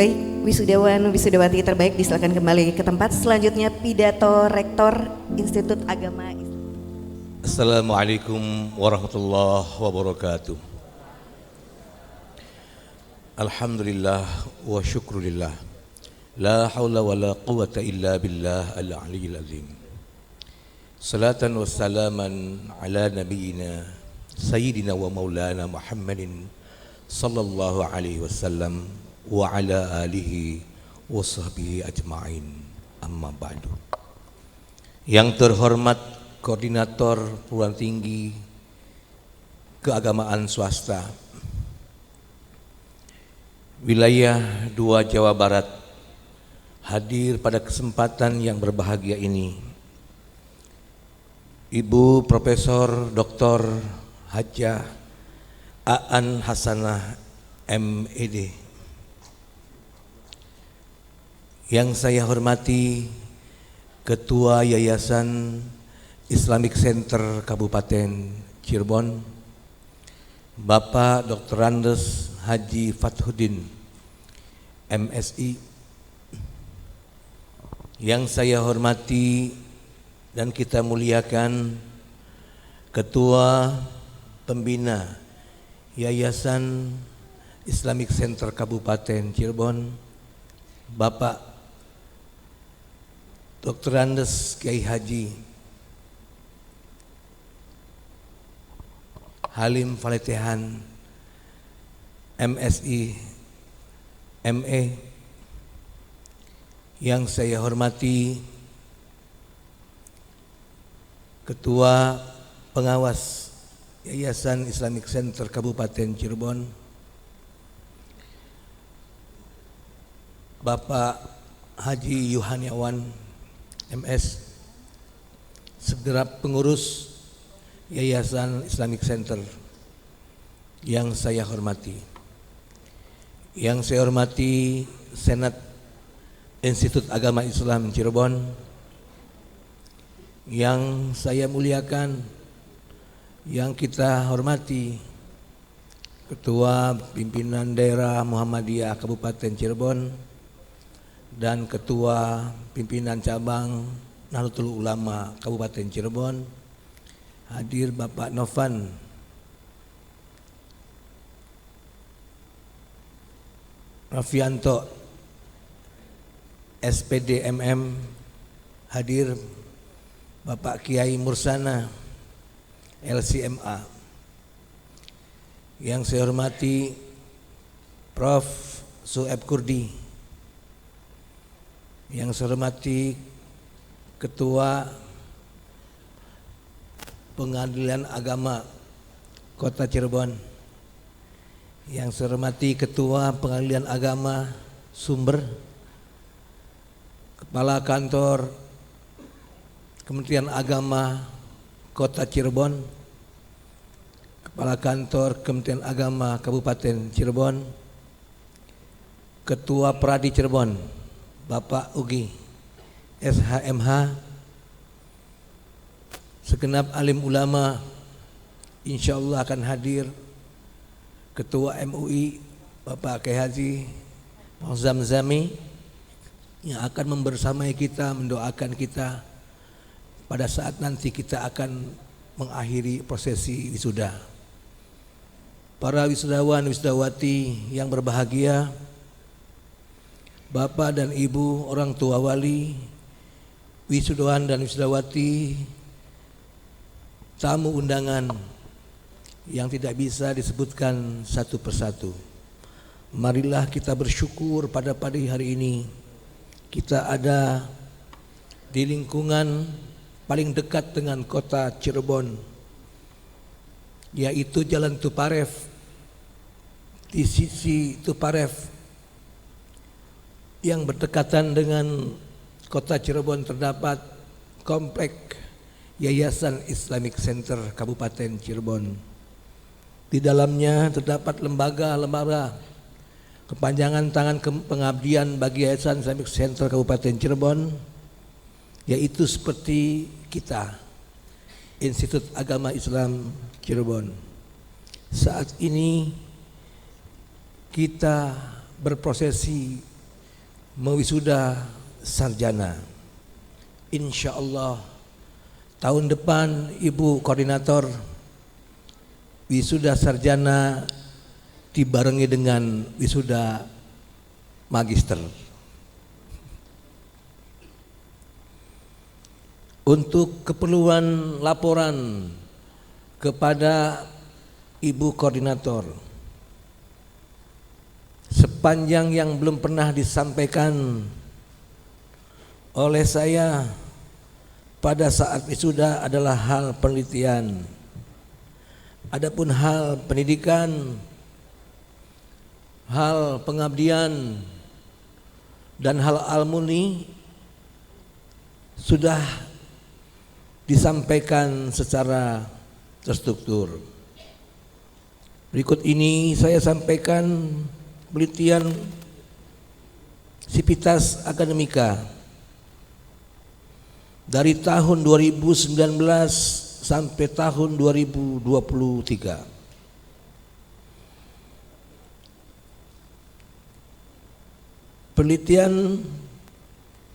Baik, wisudawan wisudawati terbaik disilakan kembali ke tempat. Selanjutnya pidato Rektor Institut Agama Islam. Assalamualaikum warahmatullahi wabarakatuh. Alhamdulillah wa syukrulillah. La haula wa la quwata illa billah al-aliyyil azim. Salatan wa salaman ala nabiyyina sayyidina wa maulana Muhammadin sallallahu alaihi wasallam wa ala alihi wa sahbihi ajma'in, amma ba'du. Yang terhormat Koordinator Perguruan Tinggi Keagamaan Swasta Wilayah 2 Jawa Barat, hadir pada kesempatan yang berbahagia ini Ibu Profesor Dr. Hajjah Aan Hasanah MED, yang saya hormati Ketua Yayasan Islamic Center Kabupaten Cirebon, Bapak Dr. Andes Haji Fathuddin MSI, yang saya hormati dan kita muliakan Ketua Pembina Yayasan Islamic Center Kabupaten Cirebon, Bapak Dr. Andes Kiai Haji Halim Faletehan MSI ME, yang saya hormati Ketua Pengawas Yayasan Islamic Center Kabupaten Cirebon, Bapak Haji Yuhaniawan MS, segenap pengurus Yayasan Islamic Center yang saya hormati. Yang saya hormati Senat Institut Agama Islam Cirebon, yang saya muliakan, yang kita hormati Ketua Pimpinan Daerah Muhammadiyah Kabupaten Cirebon dan Ketua Pimpinan Cabang Nahdlatul Ulama Kabupaten Cirebon, hadir Bapak Novan Rafianto SPD MM, hadir Bapak Kiai Mursana LCMA, yang saya hormati Prof. Sueb Kurdi, yang saya hormati Ketua Pengadilan Agama Kota Cirebon, yang saya hormati Ketua Pengadilan Agama Sumber, Kepala Kantor Kementerian Agama Kota Cirebon, Kepala Kantor Kementerian Agama Kabupaten Cirebon, Ketua Pradi Cirebon Bapak Ugi SHMH, segenap alim ulama insyaallah akan hadir, Ketua MUI Bapak Kiai Haji Zamzami, yang akan membersamai kita, mendoakan kita pada saat nanti kita akan mengakhiri prosesi wisuda. Para wisudawan wisudawati yang berbahagia, Bapak dan Ibu orang tua wali, wisudawan dan wisudawati, tamu undangan yang tidak bisa disebutkan satu persatu. Marilah kita bersyukur pada pagi hari ini kita ada di lingkungan paling dekat dengan kota Cirebon, yaitu Jalan Tuparef. Di sisi Tuparef yang berdekatan dengan kota Cirebon terdapat komplek Yayasan Islamic Center Kabupaten Cirebon. Di dalamnya terdapat lembaga-lembaga kepanjangan tangan pengabdian bagi Yayasan Islamic Center Kabupaten Cirebon, yaitu seperti kita, Institut Agama Islam Cirebon. Saat ini kita berprosesi mewisuda sarjana. Insya Allah tahun depan Ibu Koordinator wisuda sarjana dibarengi dengan wisuda magister. Untuk keperluan laporan kepada Ibu Koordinator, sepanjang yang belum pernah disampaikan oleh saya pada saat wisuda adalah hal penelitian. Adapun hal pendidikan, hal pengabdian, dan hal almuni sudah disampaikan secara terstruktur. Berikut ini saya sampaikan penelitian Sivitas Akademika dari tahun 2019 sampai tahun 2023. Penelitian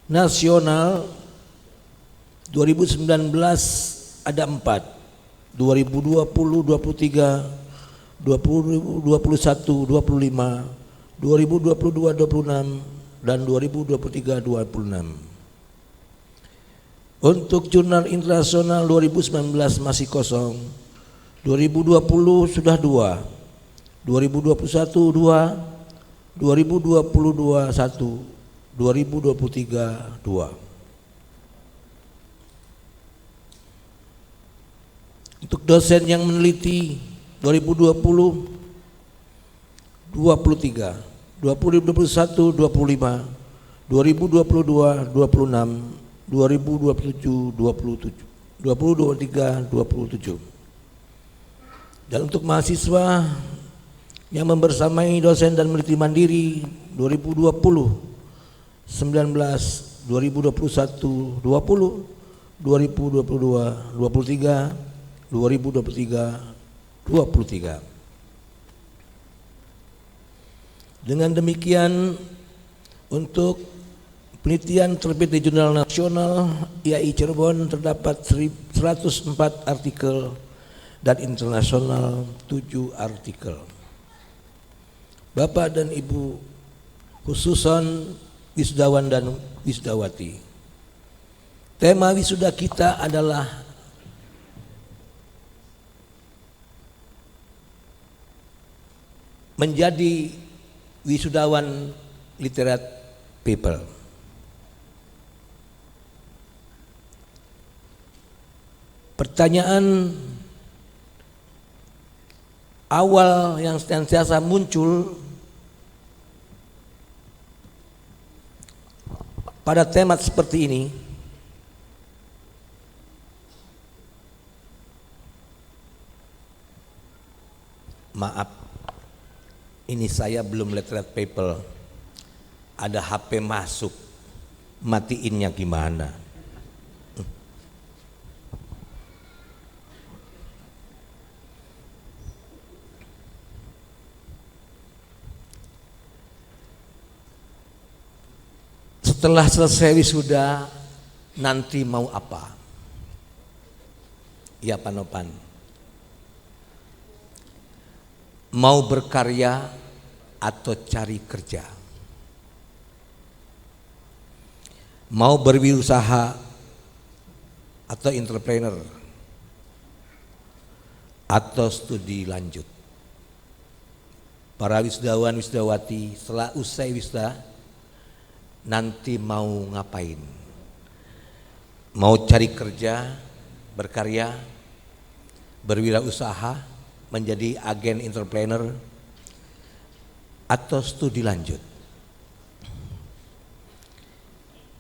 nasional 2019 ada 4, 2020, 23, 2021, 25, 2022, 26, dan 2023, 26. Untuk jurnal internasional 2019 masih kosong, 2020 sudah 2, 2021 2, 2022 1, 2023 2. Untuk dosen yang meneliti 2020 23, 2021 25, 2022 26, 2027 27, 2023 27. Dan untuk mahasiswa yang membersamai dosen dan meneliti mandiri 2020 19, 2021 20, 2022 23, 2023 23. Dengan demikian untuk penelitian terbit di Jurnal Nasional IAI Cirebon terdapat 104 artikel dan internasional 7 artikel. Bapak dan Ibu khususon wisudawan dan wisudawati, tema wisuda kita adalah menjadi wisudawan literate people. Pertanyaan awal yang senantiasa muncul pada tema seperti ini, maaf, ini saya belum literate people, ada HP masuk, matiinnya gimana? Setelah selesai wisuda nanti mau apa? Ya Panopan, mau berkarya atau cari kerja, mau berwirausaha atau entrepreneur, atau studi lanjut. Para wisudawan wisudawati setelah usai wisuda nanti mau ngapain? Mau cari kerja, berkarya, berwirausaha, menjadi agen entrepreneur, atau studi lanjut?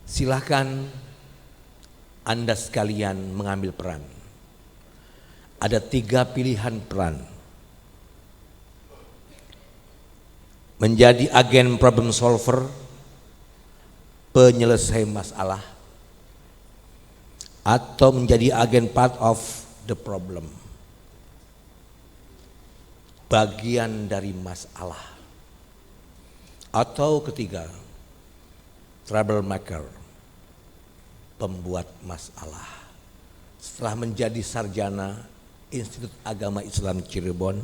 Silahkan Anda sekalian mengambil peran. Ada 3 pilihan peran. Menjadi agen problem solver, penyelesai masalah, atau menjadi agen part of the problem, bagian dari masalah. Atau ketiga, troublemaker, pembuat masalah. Setelah menjadi sarjana Institut Agama Islam Cirebon,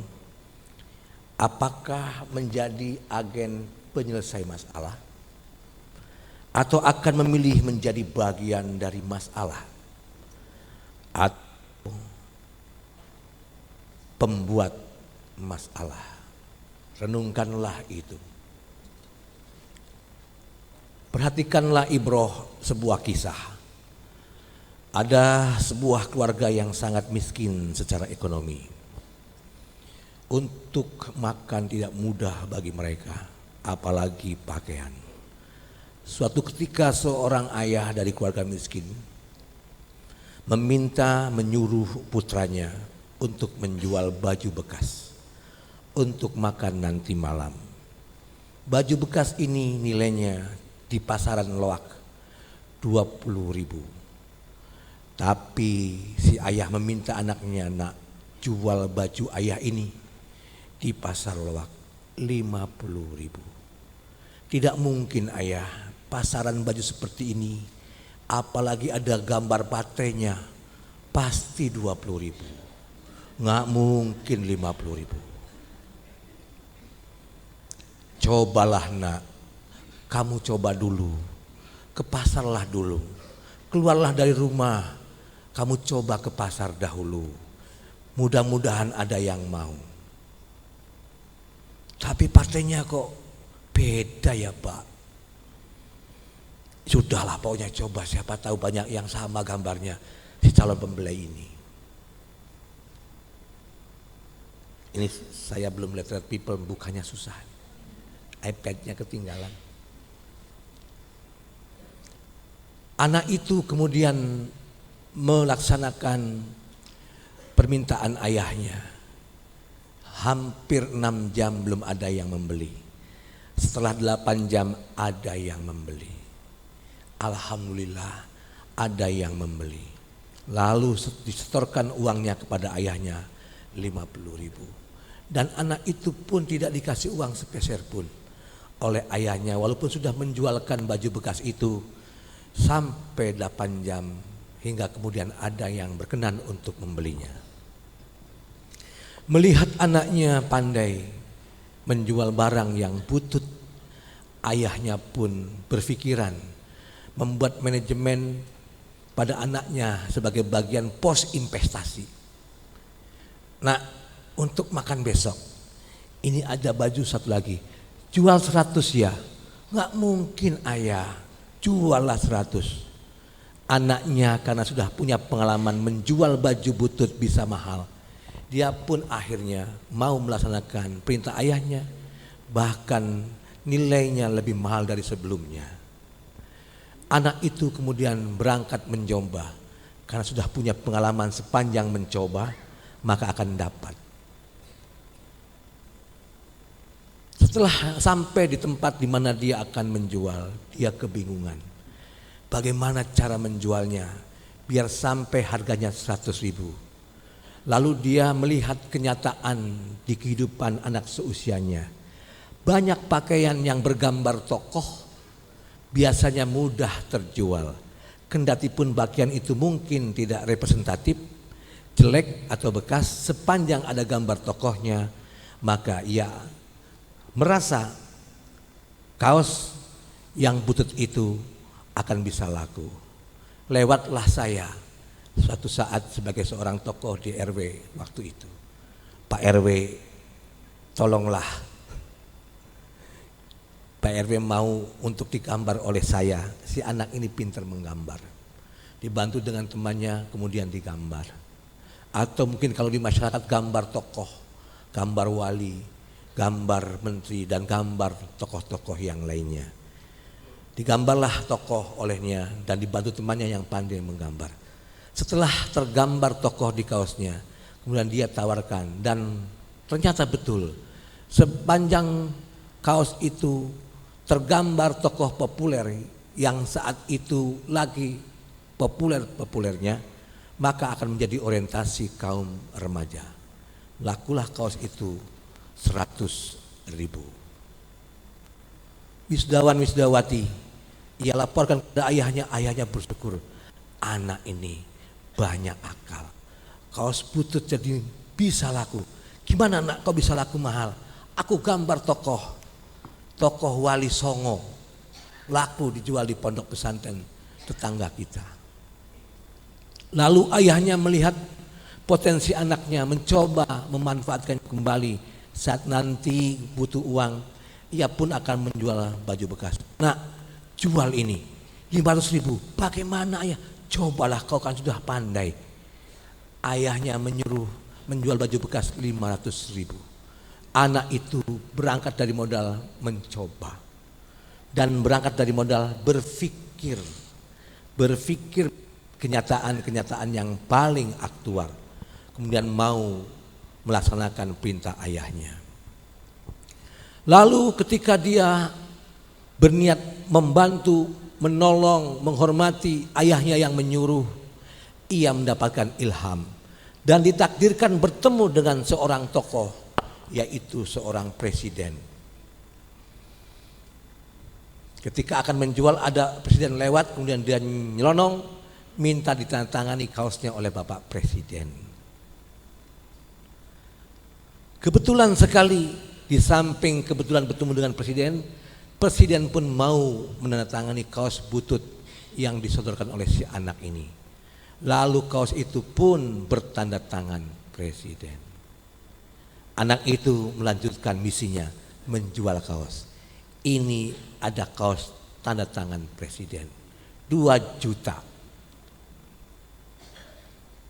apakah menjadi agen penyelesai masalah atau akan memilih menjadi bagian dari masalah atau pembuat masalah? Renungkanlah itu. Perhatikanlah ibroh sebuah kisah. Ada sebuah keluarga yang sangat miskin secara ekonomi. Untuk makan tidak mudah bagi mereka, apalagi pakaian. Suatu ketika seorang ayah dari keluarga miskin menyuruh putranya untuk menjual baju bekas untuk makan nanti malam. Baju bekas ini nilainya di pasaran loak 20.000. Tapi si ayah meminta anaknya, nak, jual baju ayah ini di pasar loak 50.000. Tidak mungkin ayah, pasaran baju seperti ini apalagi ada gambar patrenya pasti 20.000. Nggak mungkin 50.000. Cobalah nak, kamu coba dulu, ke pasarlah dulu, keluarlah dari rumah, kamu coba ke pasar dahulu, mudah-mudahan ada yang mau. Tapi partainya kok beda ya Pak? Sudahlah pokoknya coba, siapa tahu banyak yang sama gambarnya si calon pembeli ini. Ini saya belum lihat people, bukannya susah, iPad-nya ketinggalan. Anak itu kemudian melaksanakan permintaan ayahnya. Hampir 6 jam belum ada yang membeli. Setelah 8 jam ada yang membeli. Alhamdulillah ada yang membeli. Lalu disetorkan uangnya kepada ayahnya 50.000. Dan anak itu pun tidak dikasih uang sepeser pun oleh ayahnya, walaupun sudah menjualkan baju bekas itu sampai 8 jam hingga kemudian ada yang berkenan untuk membelinya. Melihat anaknya pandai menjual barang yang butut, ayahnya pun berpikiran membuat manajemen pada anaknya sebagai bagian pos investasi. Nah, untuk makan besok ini ada baju satu lagi, jual 100 ya. Nggak mungkin ayah, juallah 100. Anaknya karena sudah punya pengalaman menjual baju butut bisa mahal, dia pun akhirnya mau melaksanakan perintah ayahnya, bahkan nilainya lebih mahal dari sebelumnya. Anak itu kemudian berangkat mencoba, karena sudah punya pengalaman sepanjang mencoba maka akan dapat. Setelah sampai di tempat di mana dia akan menjual, dia kebingungan. Bagaimana cara menjualnya biar sampai harganya 100.000. Lalu dia melihat kenyataan di kehidupan anak seusianya. Banyak pakaian yang bergambar tokoh biasanya mudah terjual. Kendati pun pakaian itu mungkin tidak representatif, jelek atau bekas, sepanjang ada gambar tokohnya, maka ia merasa kaos yang butut itu akan bisa laku. Lewatlah saya suatu saat sebagai seorang tokoh di RW waktu itu. Pak RW, tolonglah. Pak RW mau untuk digambar oleh saya. Si anak ini pintar menggambar. Dibantu dengan temannya kemudian digambar. Atau mungkin kalau di masyarakat gambar tokoh, gambar wali, gambar menteri dan gambar tokoh-tokoh yang lainnya. Digambarlah tokoh olehnya dan dibantu temannya yang pandai menggambar. Setelah tergambar tokoh di kaosnya, kemudian dia tawarkan dan ternyata betul. Sepanjang kaos itu tergambar tokoh populer yang saat itu lagi populer-populernya, maka akan menjadi orientasi kaum remaja. Lakulah kaos itu 100.000. Wisdawan wisdawati Ia laporkan kepada ayahnya, ayahnya bersyukur. Anak ini banyak akal. Kaos butut jadi bisa laku. Gimana nak kau bisa laku mahal? Aku gambar tokoh Wali Songo. Laku dijual di pondok pesantren tetangga kita. Lalu ayahnya melihat potensi anaknya, mencoba memanfaatkan kembali. Saat nanti butuh uang, ia pun akan menjual baju bekas. Nah, jual ini 500.000. Bagaimana ayah? Cobalah, kau kan sudah pandai. Ayahnya menyuruh menjual baju bekas 500.000. Anak itu berangkat dari modal mencoba dan berangkat dari modal berpikir kenyataan-kenyataan yang paling aktual, kemudian mau melaksanakan perintah ayahnya. Lalu ketika dia berniat membantu, menolong, menghormati ayahnya yang menyuruh, ia mendapatkan ilham dan ditakdirkan bertemu dengan seorang tokoh, yaitu seorang presiden. Ketika akan menjual, ada presiden lewat, kemudian dia nyelonong minta ditandatangani kaosnya oleh Bapak Presiden. Kebetulan sekali, di samping kebetulan bertemu dengan presiden, presiden pun mau menandatangani kaos butut yang disodorkan oleh si anak ini. Lalu kaos itu pun bertanda tangan presiden. Anak itu melanjutkan misinya, menjual kaos. Ini ada kaos tanda tangan presiden, 2 juta.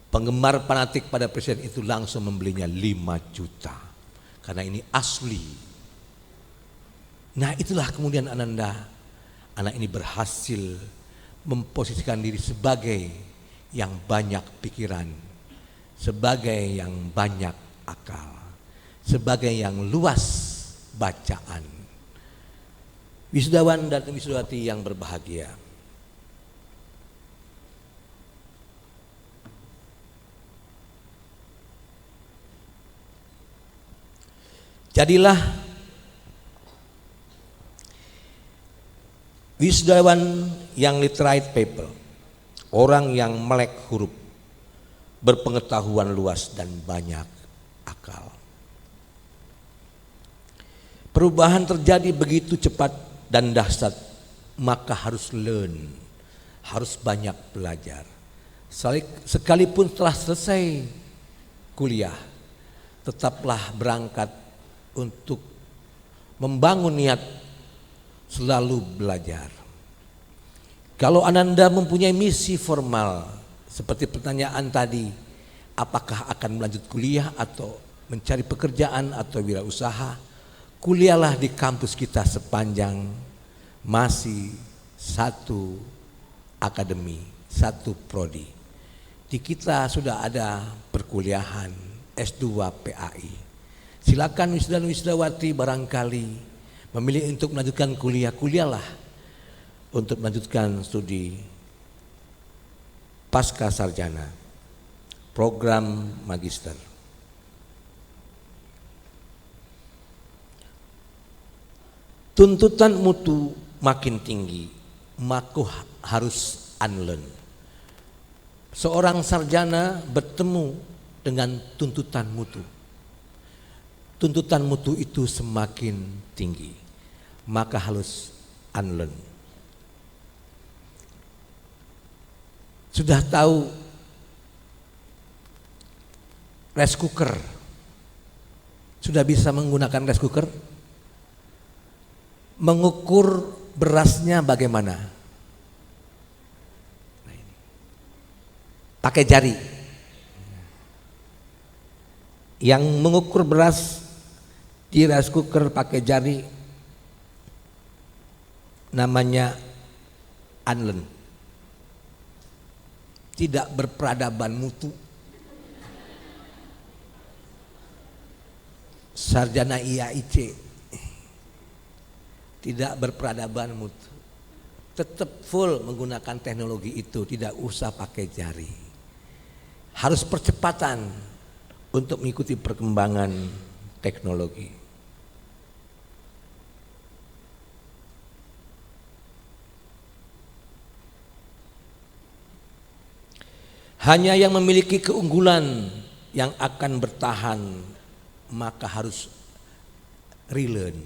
Penggemar fanatik pada presiden itu langsung membelinya 5 juta. Karena ini asli. Nah, itulah kemudian Ananda, anak ini berhasil memposisikan diri sebagai yang banyak pikiran, sebagai yang banyak akal, sebagai yang luas bacaan. Wisudawan dan wisudawati yang berbahagia, jadilah wisudawan yang literate people, orang yang melek huruf, berpengetahuan luas dan banyak akal. Perubahan terjadi begitu cepat dan dahsyat, maka harus learn, harus banyak belajar. Sekalipun telah selesai kuliah, tetaplah berangkat untuk membangun niat selalu belajar. Kalau Ananda mempunyai misi formal seperti pertanyaan tadi, apakah akan melanjut kuliah atau mencari pekerjaan atau wirausaha, kuliahlah di kampus kita sepanjang masih satu akademi, satu prodi. Di kita sudah ada perkuliahan S2 PAI. Silakan wisudawan wisudawati barangkali memilih untuk melanjutkan kuliah, kuliahlah untuk melanjutkan studi pasca sarjana, program magister. Tuntutan mutu makin tinggi, maka harus unlearn. Seorang sarjana bertemu dengan tuntutan mutu. Tuntutan mutu itu semakin tinggi, maka harus unlearn. Sudah tahu rice cooker? Sudah bisa menggunakan rice cooker? Mengukur berasnya bagaimana? Pakai jari. Yang mengukur beras di rice cooker pakai jari namanya unlearn. Tidak berperadaban mutu. Sarjana IAIC tidak berperadaban mutu. Tetap full menggunakan teknologi itu, tidak usah pakai jari. Harus percepatan untuk mengikuti perkembangan teknologi. Hanya yang memiliki keunggulan yang akan bertahan, maka harus relearn.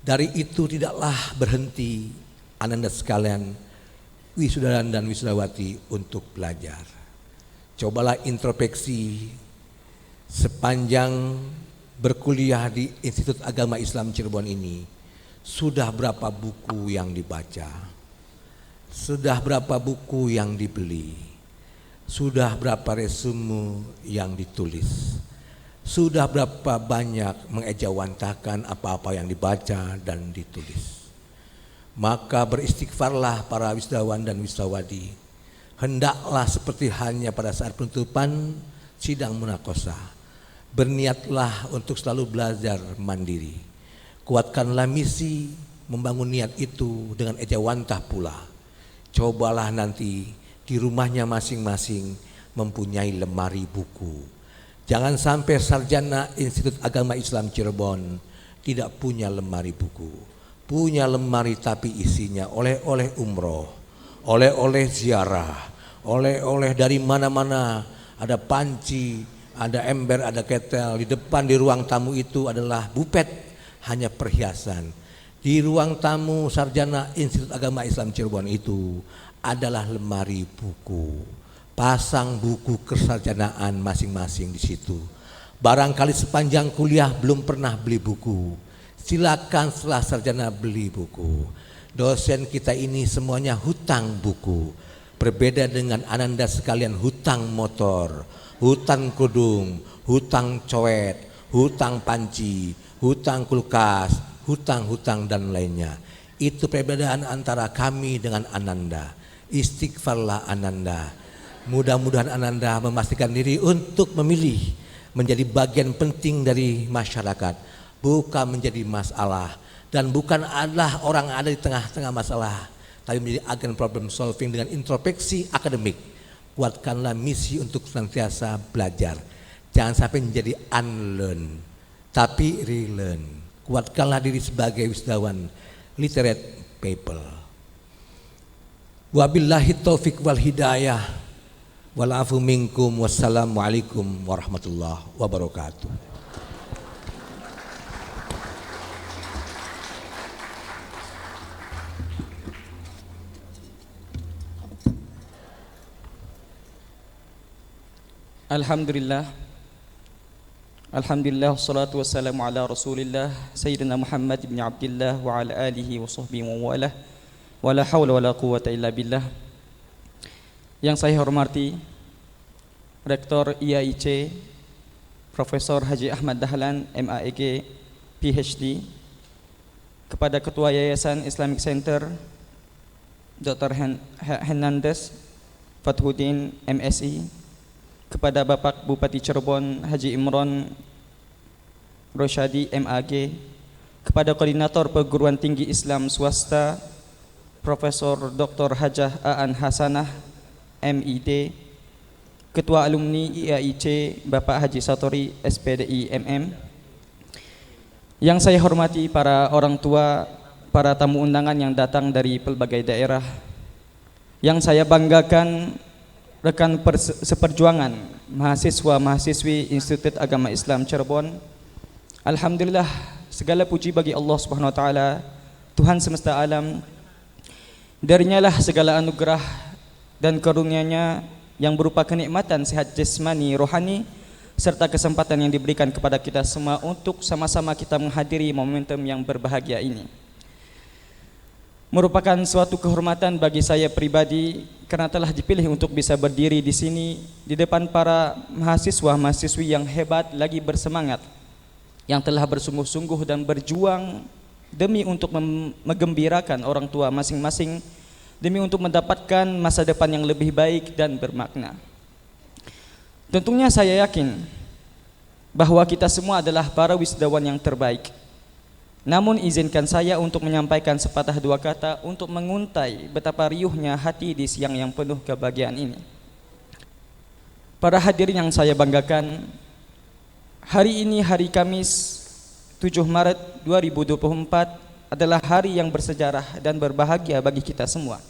Dari itu tidaklah berhenti Ananda sekalian, wisudawan dan wisudawati, untuk belajar. Cobalah introspeksi sepanjang berkuliah di Institut Agama Islam Cirebon ini. Sudah berapa buku yang dibaca? Sudah berapa buku yang dibeli? Sudah berapa resume yang ditulis? Sudah berapa banyak mengejawantahkan apa-apa yang dibaca dan ditulis? Maka beristighfarlah para wisudawan dan wisudawati. Hendaklah seperti halnya pada saat penutupan sidang munaqashah, berniatlah untuk selalu belajar mandiri. Kuatkanlah misi membangun niat itu dengan ejawantah pula. Cobalah nanti di rumahnya masing-masing mempunyai lemari buku. Jangan sampai sarjana Institut Agama Islam Cirebon tidak punya lemari buku. Punya lemari tapi isinya oleh-oleh umroh, oleh-oleh ziarah, oleh-oleh dari mana-mana. Ada panci, ada ember, ada ketel. Di depan di ruang tamu itu adalah bupet, hanya perhiasan. Di ruang tamu sarjana Institut Agama Islam Cirebon itu adalah lemari buku. Pasang buku kesarjanaan masing-masing di situ. Barangkali sepanjang kuliah belum pernah beli buku, silakan setelah sarjana beli buku. Dosen kita ini semuanya hutang buku. Berbeda dengan Ananda sekalian hutang motor, hutang kudung, hutang coet, hutang panci, hutang kulkas, hutang-hutang dan lainnya. Itu perbedaan antara kami dengan Ananda. Istighfarlah Ananda. Mudah-mudahan Ananda memastikan diri untuk memilih menjadi bagian penting dari masyarakat, bukan menjadi masalah, dan bukan adalah orang ada di tengah-tengah masalah, tapi menjadi agen problem solving dengan introspeksi akademik. Kuatkanlah misi untuk senantiasa belajar. Jangan sampai menjadi unlearn, tapi relearn. Kuatkanlah diri sebagai wisudawan literate people. Wabillahi taufiq wal hidayah. Wal afu minkum. Wassalamualaikum warahmatullahi wabarakatuh. Alhamdulillah. Alhamdulillah, wassalatu wassalamu ala rasulillah Sayyidina Muhammad ibn Abdillah wa ala alihi wa sahbihi wa walah. Wala hawla wala quwwata illa billah. Yang saya hormati Rektor IAIC Profesor Haji Ahmad Dahlan MAEG PhD, kepada Ketua Yayasan Islamic Center Dr. Hernandez Fathuddin MSI, kepada Bapak Bupati Cirebon Haji Imron Rosyadi MAG, kepada Koordinator Perguruan Tinggi Islam Swasta Profesor Dr. Hajah Aan Hasanah MID, Ketua Alumni IAIC Bapak Haji Satori SPDI MM. Yang saya hormati para orang tua, para tamu undangan yang datang dari pelbagai daerah. Yang saya banggakan rekan seperjuangan mahasiswa-mahasiswi Institut Agama Islam Cirebon. Alhamdulillah, segala puji bagi Allah Subhanahu wa taala, Tuhan semesta alam. Darinya lah segala anugerah dan karunia-Nya yang berupa kenikmatan sehat jasmani, rohani, serta kesempatan yang diberikan kepada kita semua untuk sama-sama kita menghadiri momentum yang berbahagia ini. Merupakan suatu kehormatan bagi saya pribadi karena telah dipilih untuk bisa berdiri di sini di depan para mahasiswa-mahasiswi yang hebat lagi bersemangat, yang telah bersungguh-sungguh dan berjuang demi untuk menggembirakan orang tua masing-masing, demi untuk mendapatkan masa depan yang lebih baik dan bermakna. Tentunya saya yakin bahwa kita semua adalah para wisudawan yang terbaik. Namun izinkan saya untuk menyampaikan sepatah dua kata untuk menguntai betapa riuhnya hati di siang yang penuh kebahagiaan ini. Para hadirin yang saya banggakan, hari ini hari Kamis 7 Maret 2024 adalah hari yang bersejarah dan berbahagia bagi kita semua.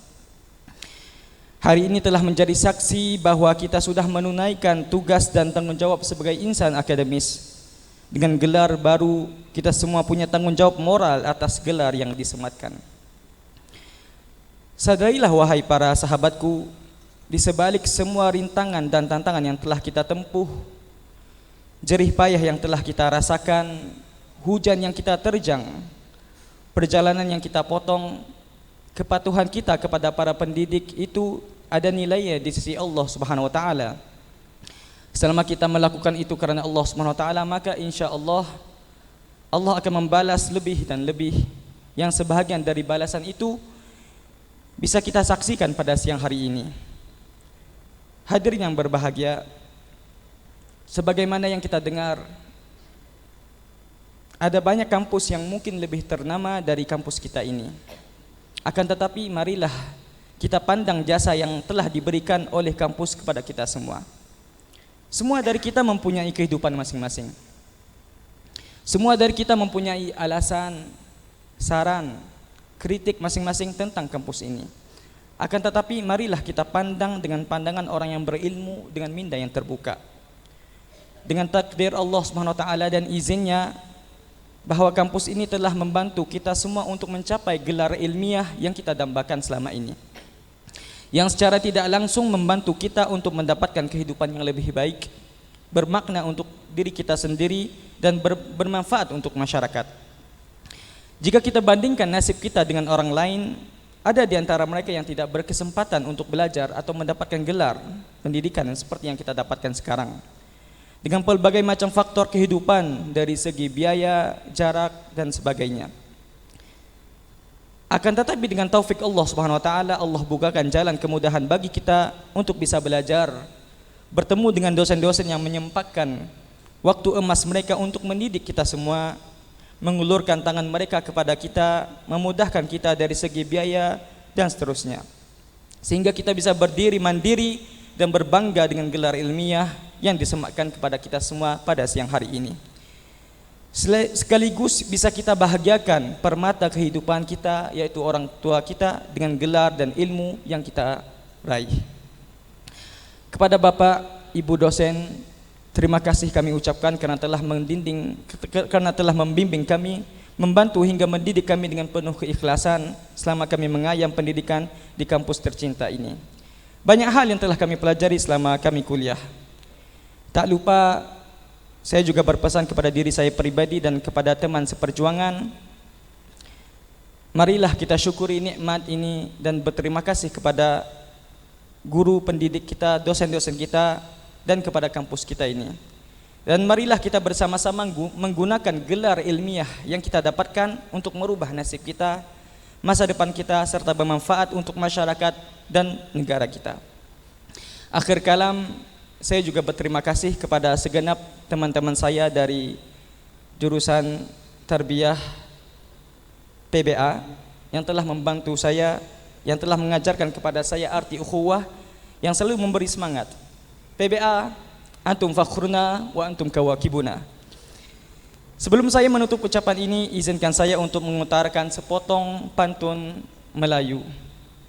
Hari ini telah menjadi saksi bahwa kita sudah menunaikan tugas dan tanggung jawab sebagai insan akademis. Dengan gelar baru, kita semua punya tanggung jawab moral atas gelar yang disematkan. Sadarilah wahai para sahabatku, di sebalik semua rintangan dan tantangan yang telah kita tempuh, jerih payah yang telah kita rasakan, hujan yang kita terjang, perjalanan yang kita potong, kepatuhan kita kepada para pendidik itu ada nilainya di sisi Allah Subhanahu wa taala. Selama kita melakukan itu karena Allah Subhanahu wa taala, maka insyaallah Allah akan membalas lebih dan lebih, yang sebahagian dari balasan itu bisa kita saksikan pada siang hari ini. Hadirin yang berbahagia, sebagaimana yang kita dengar, ada banyak kampus yang mungkin lebih ternama dari kampus kita ini. Akan tetapi marilah kita pandang jasa yang telah diberikan oleh kampus kepada kita semua. Semua dari kita mempunyai kehidupan masing-masing. Semua dari kita mempunyai alasan, saran, kritik masing-masing tentang kampus ini. Akan tetapi marilah kita pandang dengan pandangan orang yang berilmu, dengan minda yang terbuka. Dengan takdir Allah Subhanahu wa taala dan izinnya, bahwa kampus ini telah membantu kita semua untuk mencapai gelar ilmiah yang kita dambakan selama ini, yang secara tidak langsung membantu kita untuk mendapatkan kehidupan yang lebih baik, bermakna untuk diri kita sendiri dan bermanfaat untuk masyarakat. Jika kita bandingkan nasib kita dengan orang lain, ada di antara mereka yang tidak berkesempatan untuk belajar atau mendapatkan gelar pendidikan seperti yang kita dapatkan sekarang, dengan pelbagai macam faktor kehidupan dari segi biaya, jarak dan sebagainya. Akan tetapi dengan taufik Allah Subhanahu wa taala, Allah bukakan jalan kemudahan bagi kita untuk bisa belajar, bertemu dengan dosen-dosen yang menyempatkan waktu emas mereka untuk mendidik kita semua, mengulurkan tangan mereka kepada kita, memudahkan kita dari segi biaya dan seterusnya, sehingga kita bisa berdiri mandiri dan berbangga dengan gelar ilmiah yang disematkan kepada kita semua pada siang hari ini. Sekaligus bisa kita bahagiakan permata kehidupan kita, yaitu orang tua kita, dengan gelar dan ilmu yang kita raih. Kepada Bapak, Ibu dosen, terima kasih kami ucapkan karena telah membimbing kami, membantu hingga mendidik kami dengan penuh keikhlasan selama kami mengayam pendidikan di kampus tercinta ini. Banyak hal yang telah kami pelajari selama kami kuliah. Tak lupa saya juga berpesan kepada diri saya pribadi dan kepada teman seperjuangan, marilah kita syukuri nikmat ini dan berterima kasih kepada guru pendidik kita, dosen-dosen kita, dan kepada kampus kita ini. Dan marilah kita bersama-sama menggunakan gelar ilmiah yang kita dapatkan untuk merubah nasib kita, masa depan kita, serta bermanfaat untuk masyarakat dan negara kita. Akhir kalam, saya juga berterima kasih kepada segenap teman-teman saya dari jurusan Tarbiyah TBA yang telah membantu saya, yang telah mengajarkan kepada saya arti ukhuwah, yang selalu memberi semangat. TBA, antum fakhruna wa antum kawakibuna. Sebelum saya menutup ucapan ini, izinkan saya untuk mengutarakan sepotong pantun Melayu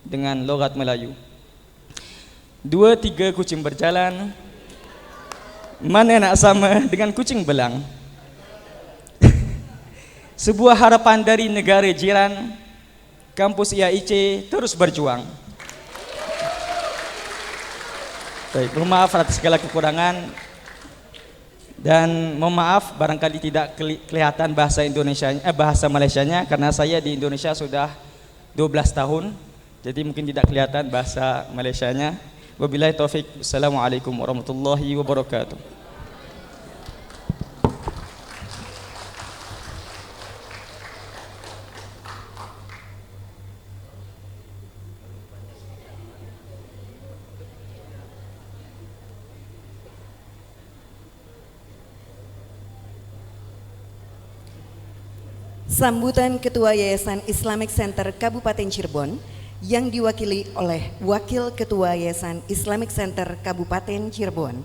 dengan logat Melayu. 2-3 kucing berjalan, mana nak sama dengan kucing belang. Sebuah harapan dari negara jiran, kampus IAIC terus berjuang. Baik, mohon maaf atas segala kekurangan, dan mohon maaf barangkali tidak kelihatan bahasa Indonesianya, bahasa Malaysianya, karena saya di Indonesia sudah 12 tahun, jadi mungkin tidak kelihatan bahasa Malaysianya. Wabillahi taufik. Assalamualaikum warahmatullahi wabarakatuh. Sambutan Ketua Yayasan Islamic Center Kabupaten Cirebon yang diwakili oleh Wakil Ketua Yayasan Islamic Center Kabupaten Cirebon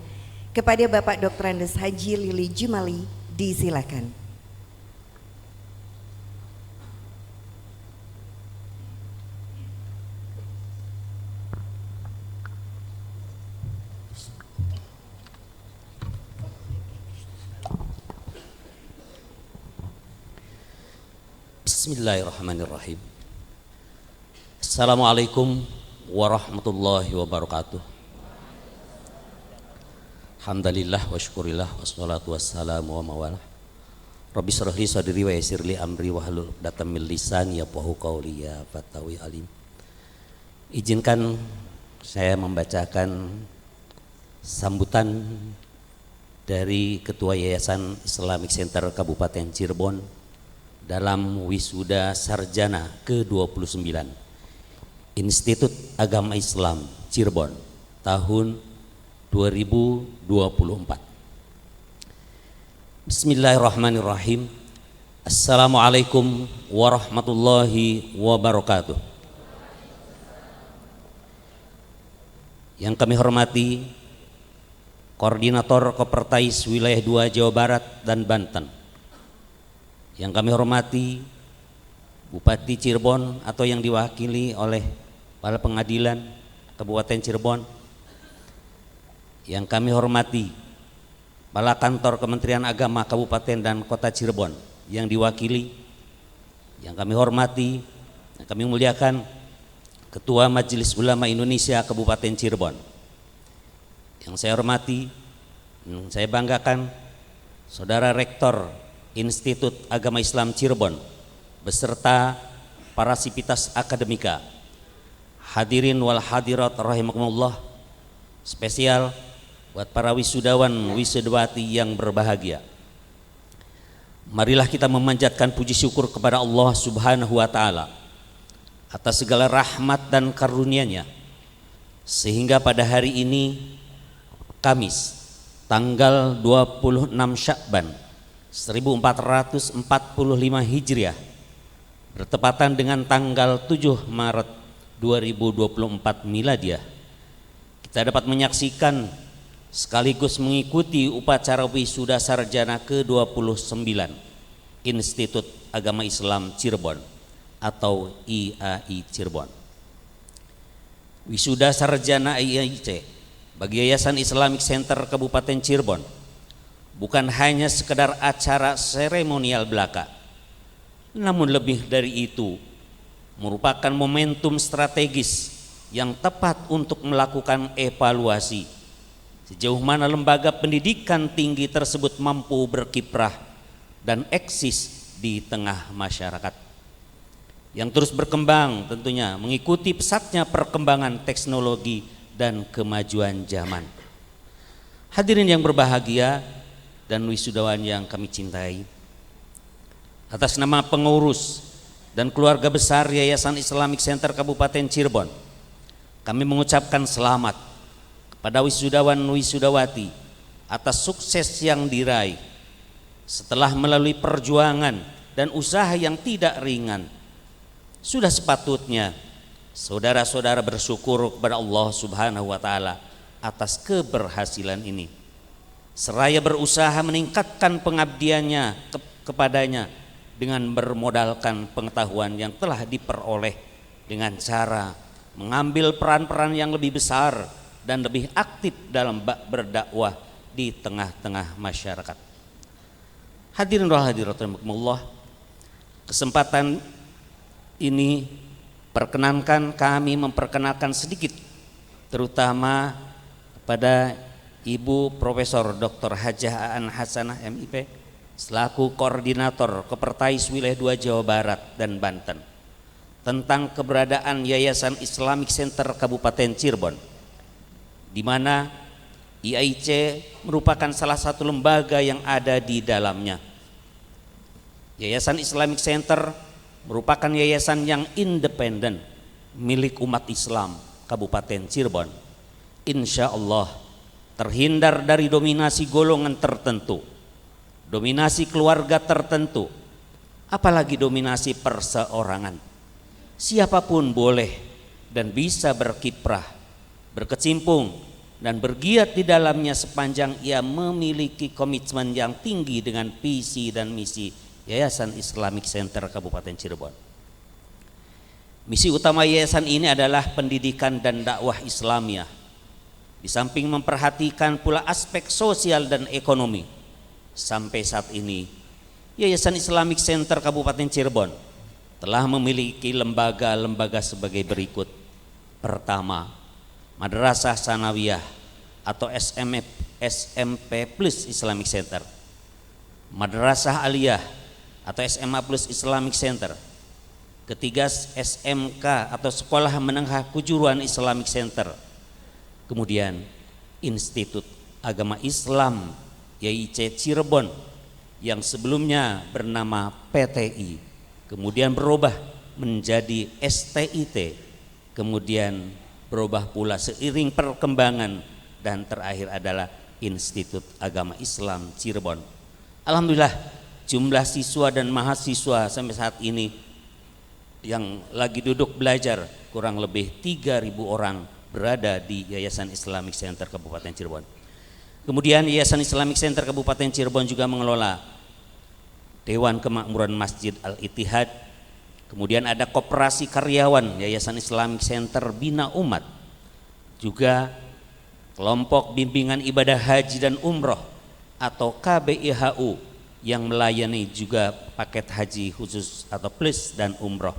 kepada Bapak Dr. Andes Haji Lili Jumali, disilakan. Bismillahirrahmanirrahim. Assalamualaikum warahmatullahi wabarakatuh. Alhamdulillah wa syukurillah wassalatu wassalamu wa mawalah. Rabbi shrah li sadri wa yassir li amri wahlul 'uqdatam min lisani yafqahu qawli ya fatawi alim. Izinkan saya membacakan sambutan dari Ketua Yayasan Islamic Center Kabupaten Cirebon dalam wisuda sarjana ke-29 Institut Agama Islam Cirebon tahun 2024. Bismillahirrahmanirrahim. Assalamualaikum warahmatullahi wabarakatuh. Yang kami hormati Koordinator Kopertais Wilayah 2 Jawa Barat dan Banten. Yang kami hormati Bupati Cirebon atau yang diwakili oleh Kepala Pengadilan Kabupaten Cirebon. Yang kami hormati Kepala Kantor Kementerian Agama Kabupaten dan Kota Cirebon yang diwakili. Yang kami hormati, yang kami muliakan Ketua Majelis Ulama Indonesia Kabupaten Cirebon. Yang saya hormati, yang saya banggakan, Saudara Rektor Institut Agama Islam Cirebon beserta para sivitas akademika, hadirin wal hadirat rahimakumullah, spesial buat para wisudawan wisudawati yang berbahagia. Marilah kita memanjatkan puji syukur kepada Allah Subhanahu wa taala atas segala rahmat dan karunia-Nya, sehingga pada hari ini Kamis tanggal 26 Syakban 1445 Hijriah bertepatan dengan tanggal 7 Maret 2024 Miladiah, kita dapat menyaksikan sekaligus mengikuti upacara wisuda sarjana ke-29 Institut Agama Islam Cirebon atau IAI Cirebon. Wisuda sarjana IAIC bagi Yayasan Islamic Center Kabupaten Cirebon bukan hanya sekedar acara seremonial belaka, namun lebih dari itu merupakan momentum strategis yang tepat untuk melakukan evaluasi sejauh mana lembaga pendidikan tinggi tersebut mampu berkiprah dan eksis di tengah masyarakat yang terus berkembang, tentunya mengikuti pesatnya perkembangan teknologi dan kemajuan zaman. Hadirin yang berbahagia dan wisudawan yang kami cintai, atas nama pengurus dan keluarga besar Yayasan Islamic Center Kabupaten Cirebon, kami mengucapkan selamat kepada wisudawan wisudawati atas sukses yang diraih setelah melalui perjuangan dan usaha yang tidak ringan. Sudah sepatutnya saudara-saudara bersyukur kepada Allah Subhanahu wa taala atas keberhasilan ini, seraya berusaha meningkatkan pengabdiannya kepadanya dengan bermodalkan pengetahuan yang telah diperoleh dengan cara mengambil peran-peran yang lebih besar dan lebih aktif dalam berdakwah di tengah-tengah masyarakat. Hadirin wa hadirat rahimakumullah, kesempatan ini perkenankan kami memperkenalkan sedikit terutama pada Ibu Profesor Dr. Hajah Aan Hasanah MIP selaku Koordinator Kopertais Wilayah 2 Jawa Barat dan Banten tentang keberadaan Yayasan Islamic Center Kabupaten Cirebon, di mana IAIC merupakan salah satu lembaga yang ada di dalamnya. Yayasan Islamic Center merupakan yayasan yang independen milik umat Islam Kabupaten Cirebon. Insya Allah terhindar dari dominasi golongan tertentu, dominasi keluarga tertentu, apalagi dominasi perseorangan. Siapapun boleh dan bisa berkiprah, berkecimpung dan bergiat di dalamnya sepanjang ia memiliki komitmen yang tinggi dengan visi dan misi Yayasan Islamic Center Kabupaten Cirebon. Misi utama yayasan ini adalah pendidikan dan dakwah Islamiyah, di samping memperhatikan pula aspek sosial dan ekonomi. Sampai saat ini Yayasan Islamic Center Kabupaten Cirebon telah memiliki lembaga-lembaga sebagai berikut. Pertama, Madrasah Sanawiyah atau SMP Plus Islamic Center, Madrasah Aliyah atau SMA Plus Islamic Center. Ketiga, SMK atau Sekolah Menengah Kejuruan Islamic Center. Kemudian Institut Agama Islam YIC Cirebon yang sebelumnya bernama PTI, kemudian berubah menjadi STIT, kemudian berubah pula seiring perkembangan, dan terakhir adalah Institut Agama Islam Cirebon. Alhamdulillah, jumlah siswa dan mahasiswa sampai saat ini yang lagi duduk belajar kurang lebih 3.000 orang berada di Yayasan Islamic Center Kabupaten Cirebon. Kemudian Yayasan Islamic Center Kabupaten Cirebon juga mengelola Dewan Kemakmuran Masjid Al-Ittihad. Kemudian ada Koperasi Karyawan Yayasan Islamic Center Bina Umat. Juga Kelompok Bimbingan Ibadah Haji dan Umroh atau KBIHU yang melayani juga paket haji khusus atau plus dan umroh.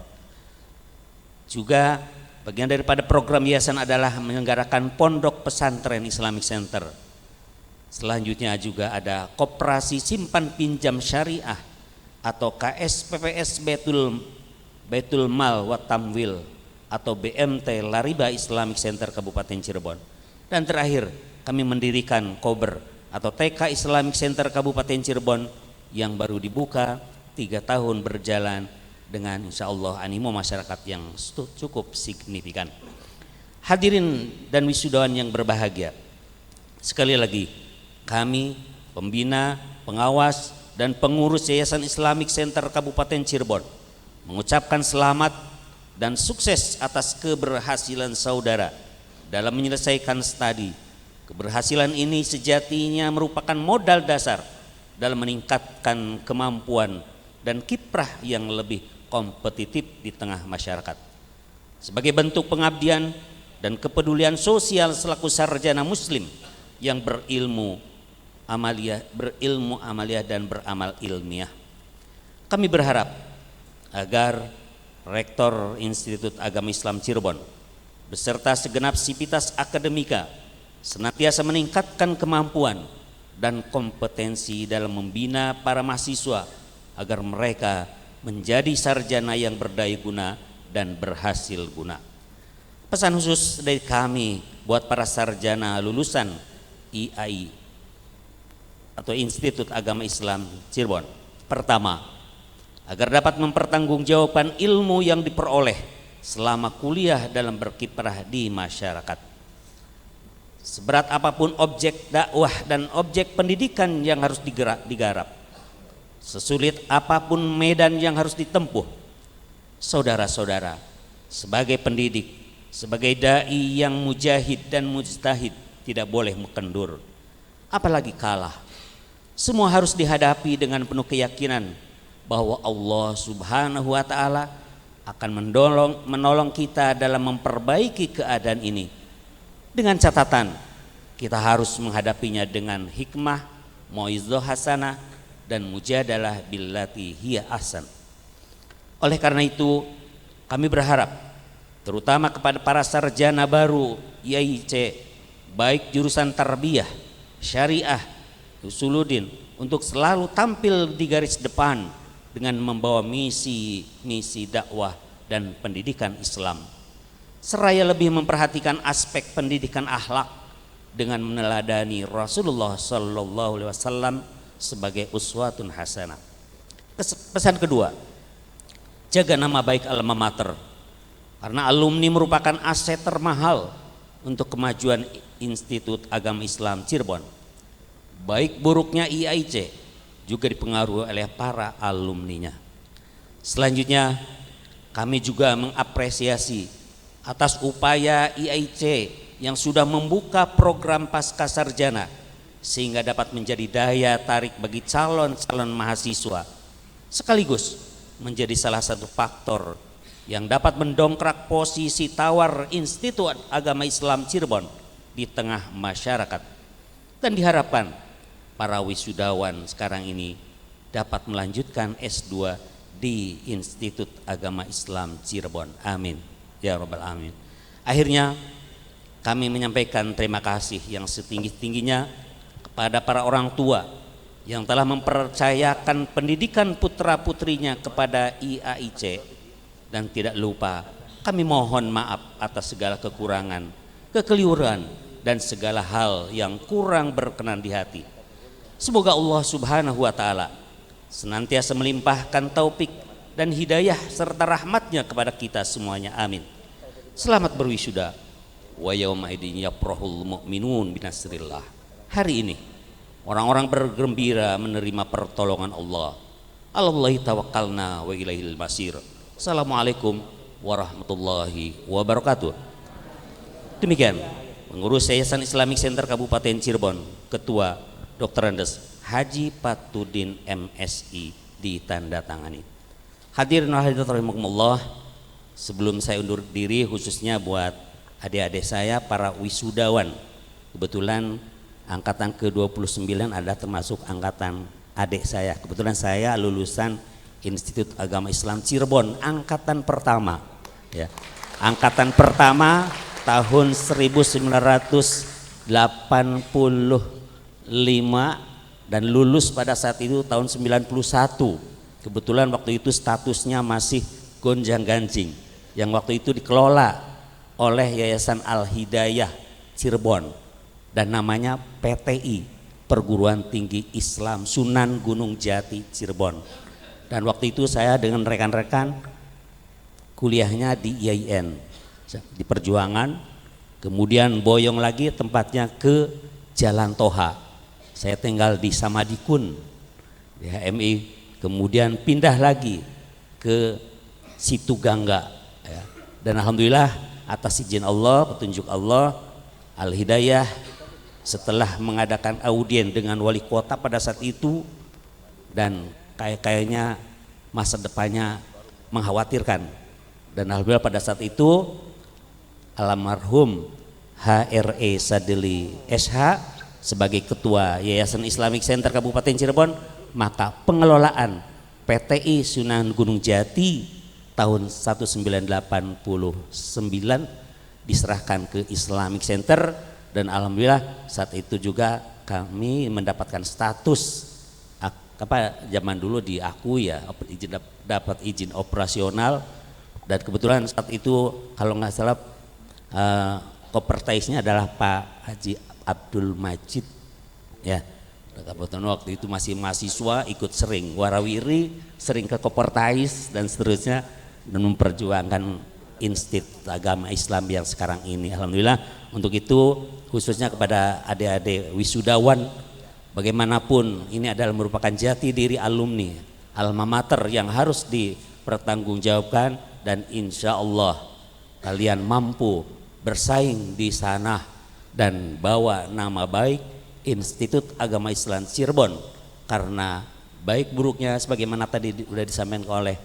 Juga bagian daripada program yayasan adalah menyelenggarakan Pondok Pesantren Islamic Center. Selanjutnya juga ada Koperasi Simpan Pinjam Syariah atau KSPPS Baitul Mal wa Tamwil atau BMT Lariba Islamic Center Kabupaten Cirebon. Dan terakhir kami mendirikan Kober atau TK Islamic Center Kabupaten Cirebon yang baru dibuka 3 tahun berjalan dengan insya Allah animo masyarakat yang cukup signifikan. Hadirin dan wisudawan yang berbahagia, sekali lagi kami pembina, pengawas dan pengurus Yayasan Islamic Center Kabupaten Cirebon mengucapkan selamat dan sukses atas keberhasilan saudara dalam menyelesaikan studi. Keberhasilan ini sejatinya merupakan modal dasar dalam meningkatkan kemampuan dan kiprah yang lebih kompetitif di tengah masyarakat. Sebagai bentuk pengabdian dan kepedulian sosial selaku sarjana muslim yang berilmu amaliyah dan beramal ilmiah, kami berharap agar Rektor Institut Agama Islam Cirebon beserta segenap sivitas akademika senantiasa meningkatkan kemampuan dan kompetensi dalam membina para mahasiswa agar mereka menjadi sarjana yang berdaya guna dan berhasil guna. Pesan khusus dari kami buat para sarjana lulusan IAI atau Institut Agama Islam Cirebon. Pertama, agar dapat mempertanggungjawabkan ilmu yang diperoleh selama kuliah dalam berkiprah di masyarakat. Seberat apapun objek dakwah dan objek pendidikan yang harus digarap, sesulit apapun medan yang harus ditempuh, saudara-saudara sebagai pendidik, sebagai dai yang mujahid dan mujtahid tidak boleh mengendur, apalagi kalah. Semua harus dihadapi dengan penuh keyakinan bahwa Allah Subhanahu wa taala akan menolong kita dalam memperbaiki keadaan ini. Dengan catatan, kita harus menghadapinya dengan hikmah, mauizah hasanah, dan mujadalah billati hiya ahsan. Oleh karena itu, kami berharap terutama kepada para sarjana baru YIC, baik jurusan tarbiyah, syariah, usuluddin, untuk selalu tampil di garis depan dengan membawa misi dakwah dan pendidikan Islam, seraya lebih memperhatikan aspek pendidikan akhlak dengan meneladani Rasulullah Sallallahu Alaihi Wasallam sebagai uswatun hasanah. Pesan kedua, jaga nama baik alma mater, karena alumni merupakan aset termahal untuk kemajuan Institut Agama Islam Cirebon. Baik buruknya IAIC juga dipengaruhi oleh para alumninya. Selanjutnya, kami juga mengapresiasi atas upaya IAIC yang sudah membuka program pasca sarjana sehingga dapat menjadi daya tarik bagi calon-calon mahasiswa, sekaligus menjadi salah satu faktor yang dapat mendongkrak posisi tawar Institut Agama Islam Cirebon di tengah masyarakat. Dan diharapkan para wisudawan sekarang ini dapat melanjutkan S2 di Institut Agama Islam Cirebon. Amin ya rabbal alamin. Akhirnya kami menyampaikan terima kasih yang setinggi-tingginya kepada para orang tua yang telah mempercayakan pendidikan putra-putrinya kepada IAIC, dan tidak lupa kami mohon maaf atas segala kekurangan, kekeliruan, dan segala hal yang kurang berkenan di hati. Semoga Allah Subhanahu wa Ta'ala senantiasa melimpahkan taufik dan hidayah serta rahmatnya kepada kita semuanya. Amin. Selamat berwisuda. Wa yauma idin yafrahul mu'minun binasrillah. Hari ini orang-orang bergembira menerima pertolongan Allah. Allahi tawakkalna wa ilaihil masir. Assalamualaikum warahmatullahi wabarakatuh. Demikian pengurus Yayasan Islamic Center Kabupaten Cirebon, Ketua Dr. Andes Haji Patudin MSI ditandatangani. Hadirin hadirat rahimakumullah, sebelum saya undur diri khususnya buat adik-adik saya para wisudawan. Kebetulan angkatan ke-29 ada termasuk angkatan adik saya. Kebetulan saya lulusan Institut Agama Islam Cirebon angkatan pertama ya. Angkatan pertama tahun 1985 dan lulus pada saat itu tahun 91. Kebetulan waktu itu statusnya masih gonjang-ganjing, yang waktu itu dikelola oleh Yayasan Al-Hidayah Cirebon dan namanya PTI, Perguruan Tinggi Islam Sunan Gunung Jati Cirebon. Dan waktu itu saya dengan rekan-rekan kuliahnya di IAIN di Perjuangan, kemudian boyong lagi tempatnya ke Jalan Toha. Saya tinggal di Samadikun di HMI, kemudian pindah lagi ke Situ Gangga ya. Dan alhamdulillah atas izin Allah, petunjuk Allah, Al-Hidayah setelah mengadakan audien dengan wali kota pada saat itu, dan kayaknya masa depannya mengkhawatirkan, dan alhamdulillah pada saat itu almarhum HRE Sadili SH sebagai ketua Yayasan Islamic Center Kabupaten Cirebon, maka pengelolaan PTI Sunan Gunung Jati tahun 1989 diserahkan ke Islamic Center, dan alhamdulillah saat itu juga kami mendapatkan status zaman dulu diakui ya, dapat izin operasional, dan kebetulan saat itu kalau nggak salah kopertaisnya adalah Pak Haji Abdul Majid ya. Kebetulan waktu itu masih mahasiswa, ikut sering warawiri, sering ke kopertais dan seterusnya, dan memperjuangkan Institut Agama Islam yang sekarang ini. Alhamdulillah. Untuk itu khususnya kepada adik-adik wisudawan, bagaimanapun ini adalah merupakan jati diri alumni alma mater yang harus dipertanggungjawabkan, dan insya Allah kalian mampu bersaing di sana dan bawa nama baik Institut Agama Islam Cirebon, karena baik buruknya sebagaimana tadi sudah disampaikan oleh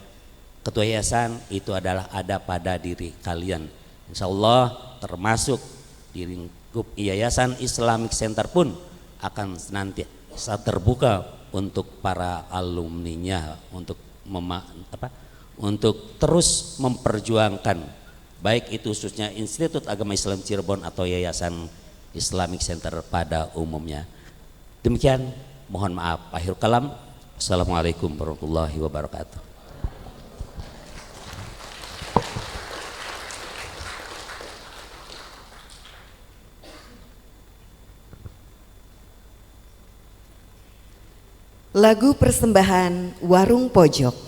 Ketua Yayasan itu adalah ada pada diri kalian. Insya Allah termasuk di lingkup Yayasan Islamic Center pun akan senantiasa terbuka untuk para alumninya untuk terus memperjuangkan baik itu khususnya Institut Agama Islam Cirebon atau Yayasan Islamic Center pada umumnya. Demikian, mohon maaf. Akhir kalam. Assalamualaikum warahmatullahi wabarakatuh. Lagu persembahan Warung Pojok.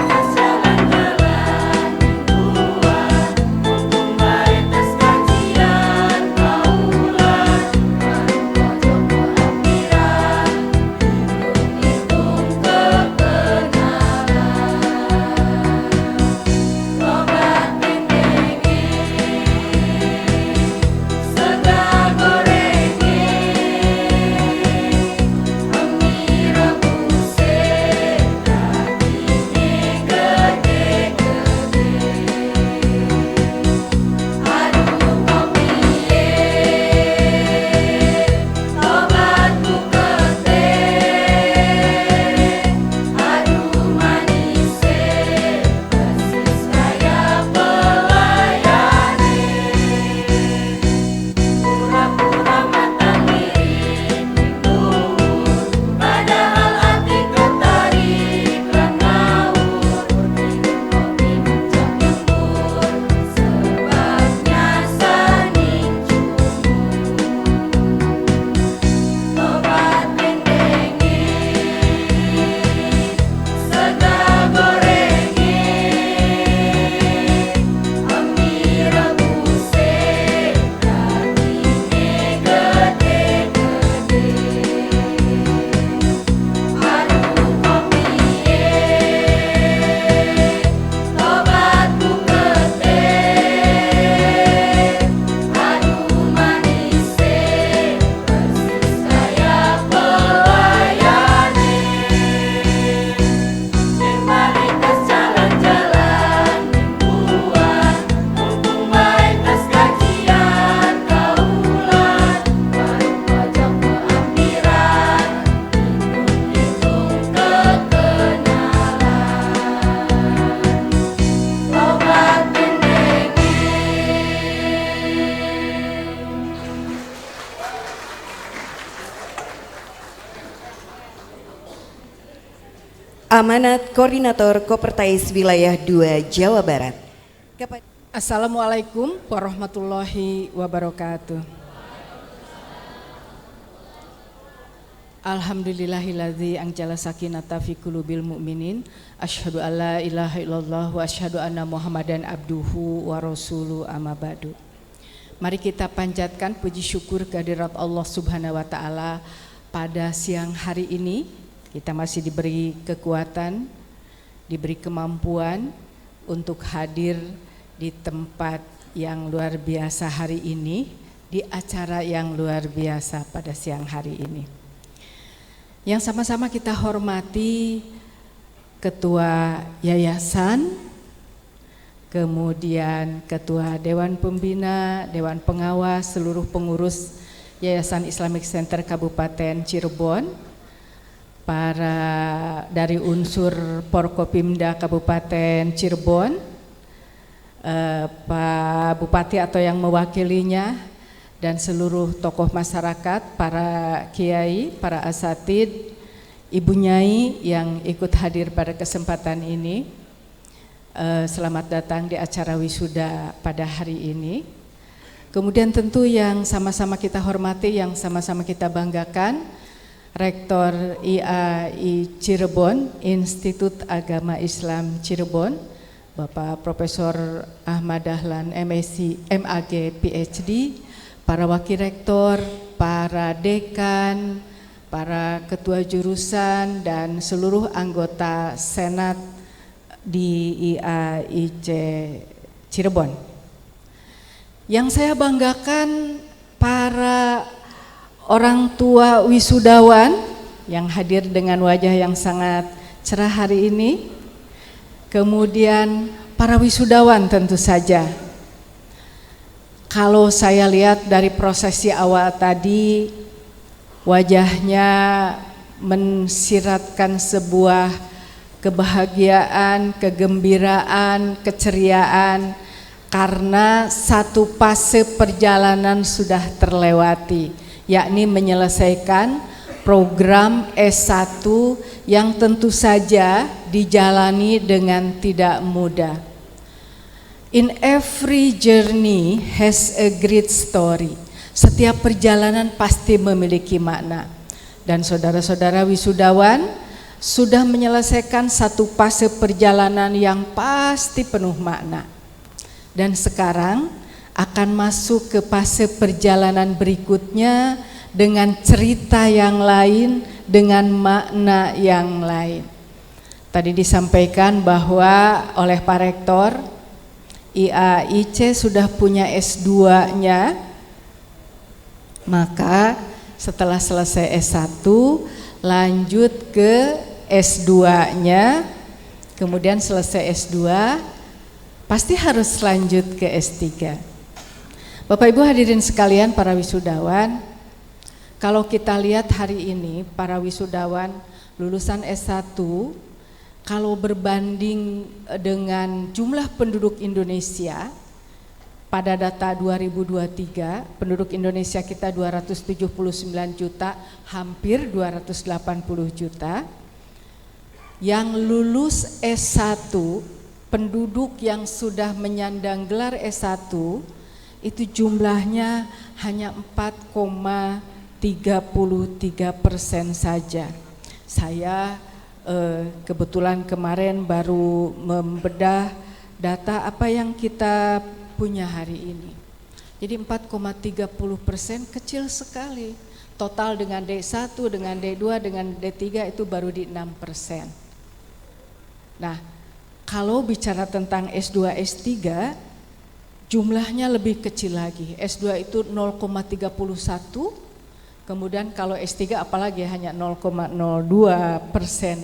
Kasih Amanat Koordinator Kopertais Wilayah 2 Jawa Barat. Assalamualaikum warahmatullahi wabarakatuh. Alhamdulillahilladzi anjala sakinata fi qulubil mu'minin. Asyhadu alla ilaha illallah wa asyhadu anna Muhammadan abduhu wa rasuluhu amma ba'du. Mari kita panjatkan puji syukur kehadirat Allah Subhanahu wa taala pada siang hari ini. Kita masih diberi kekuatan, diberi kemampuan untuk hadir di tempat yang luar biasa hari ini, di acara yang luar biasa pada siang hari ini. Yang sama-sama kita hormati Ketua Yayasan, kemudian Ketua Dewan Pembina, Dewan Pengawas, seluruh pengurus Yayasan Islamic Center Kabupaten Cirebon, para dari unsur Porkopimda Kabupaten Cirebon, Pak Bupati atau yang mewakilinya, dan seluruh tokoh masyarakat, para kiai, para asatid, ibu nyai yang ikut hadir pada kesempatan ini. Selamat datang di acara wisuda pada hari ini. Kemudian tentu yang sama-sama kita hormati, yang sama-sama kita banggakan, Rektor IAI Cirebon, Institut Agama Islam Cirebon, Bapak Profesor Ahmad Dahlan MSc, MAG, PhD, para wakil rektor, para dekan, para ketua jurusan, dan seluruh anggota Senat di IAIC Cirebon. Yang saya banggakan para orang tua wisudawan yang hadir dengan wajah yang sangat cerah hari ini. Kemudian para wisudawan tentu saja. Kalau saya lihat dari prosesi awal tadi, wajahnya mensiratkan sebuah kebahagiaan, kegembiraan, keceriaan, karena satu fase perjalanan sudah terlewati, yakni menyelesaikan program S1 yang tentu saja dijalani dengan tidak mudah. In every journey has a great story. Setiap perjalanan pasti memiliki makna. Dan saudara-saudara wisudawan sudah menyelesaikan satu fase perjalanan yang pasti penuh makna. Dan sekarang akan masuk ke fase perjalanan berikutnya dengan cerita yang lain, dengan makna yang lain. Tadi disampaikan bahwa oleh Pak Rektor, IAIC sudah punya S2-nya, maka setelah selesai S1 lanjut ke S2-nya, kemudian selesai S2 pasti harus lanjut ke S3. Bapak Ibu hadirin sekalian, para wisudawan, kalau kita lihat hari ini para wisudawan lulusan S1, kalau berbanding dengan jumlah penduduk Indonesia pada data 2023, penduduk Indonesia kita 279 juta, hampir 280 juta. Yang lulus S1, penduduk yang sudah menyandang gelar S1 itu jumlahnya hanya 4,33% saja. Saya kebetulan kemarin baru membedah data apa yang kita punya hari ini. Jadi 4,30% kecil sekali. Total dengan D1, dengan D2, dengan D3 itu baru di 6%. Nah, kalau bicara tentang S2, S3, jumlahnya lebih kecil lagi. S2 itu 0,31, kemudian kalau S3 apalagi hanya 0,02%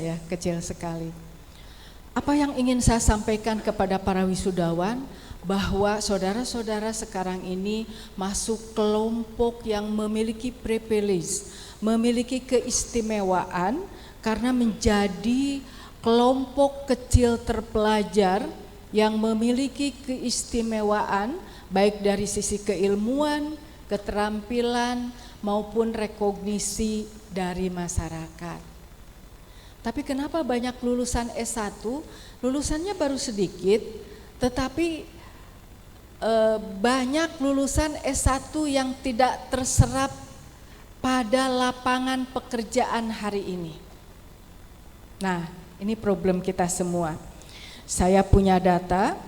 ya, kecil sekali. Apa yang ingin saya sampaikan kepada para wisudawan, bahwa saudara-saudara sekarang ini masuk kelompok yang memiliki privilege, memiliki keistimewaan karena menjadi kelompok kecil terpelajar yang memiliki keistimewaan baik dari sisi keilmuan, keterampilan maupun rekognisi dari masyarakat. Tapi kenapa banyak lulusan S1, lulusannya baru sedikit, tetapi banyak lulusan S1 yang tidak terserap pada lapangan pekerjaan hari ini. Nah, ini problem kita semua. Saya punya data,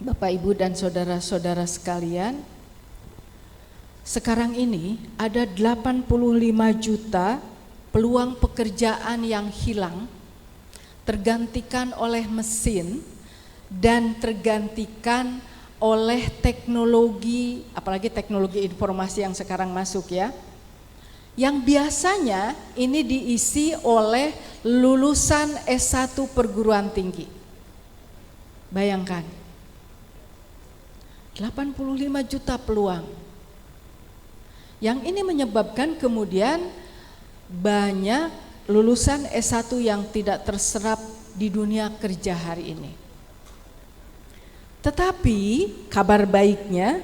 Bapak Ibu dan saudara-saudara sekalian, sekarang ini ada 85 juta peluang pekerjaan yang hilang, tergantikan oleh mesin dan tergantikan oleh teknologi, apalagi teknologi informasi yang sekarang masuk ya, yang biasanya ini diisi oleh lulusan S1 perguruan tinggi. Bayangkan, 85 juta peluang. Yang ini menyebabkan kemudian banyak lulusan S1 yang tidak terserap di dunia kerja hari ini. Tetapi kabar baiknya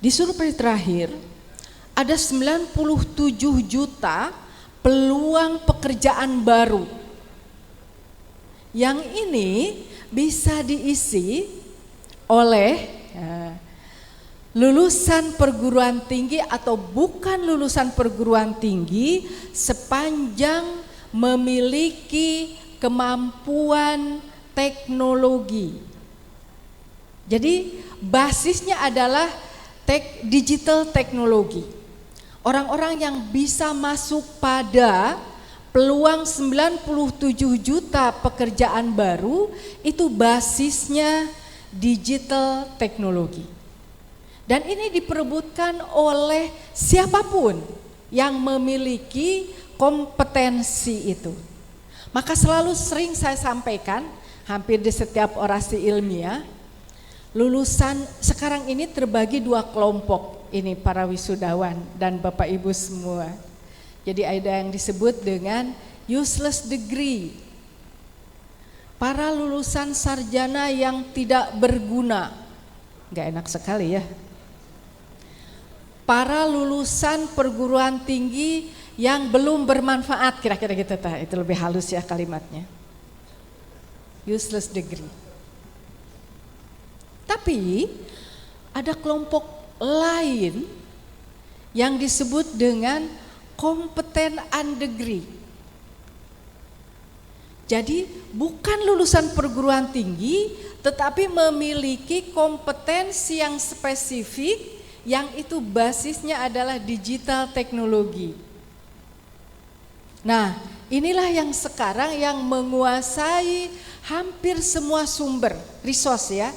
di survei terakhir ada 97 juta peluang pekerjaan baru. Yang ini bisa diisi oleh lulusan perguruan tinggi atau bukan lulusan perguruan tinggi sepanjang memiliki kemampuan teknologi. Jadi basisnya adalah digital teknologi. Orang-orang yang bisa masuk pada peluang 97 juta pekerjaan baru itu basisnya digital teknologi. Dan ini diperebutkan oleh siapapun yang memiliki kompetensi itu. Maka selalu sering saya sampaikan hampir di setiap orasi ilmiah, lulusan sekarang ini terbagi dua kelompok, ini para wisudawan dan Bapak Ibu semua. Jadi ada yang disebut dengan useless degree, para lulusan sarjana yang tidak berguna. Gak enak sekali ya. Para lulusan perguruan tinggi yang belum bermanfaat, kira-kira gitu, itu lebih halus ya kalimatnya. Useless degree. Tapi ada kelompok lain yang disebut dengan kompeten undegree. Jadi bukan lulusan perguruan tinggi tetapi memiliki kompetensi yang spesifik yang itu basisnya adalah digital teknologi. Nah, inilah yang sekarang yang menguasai hampir semua sumber resource ya.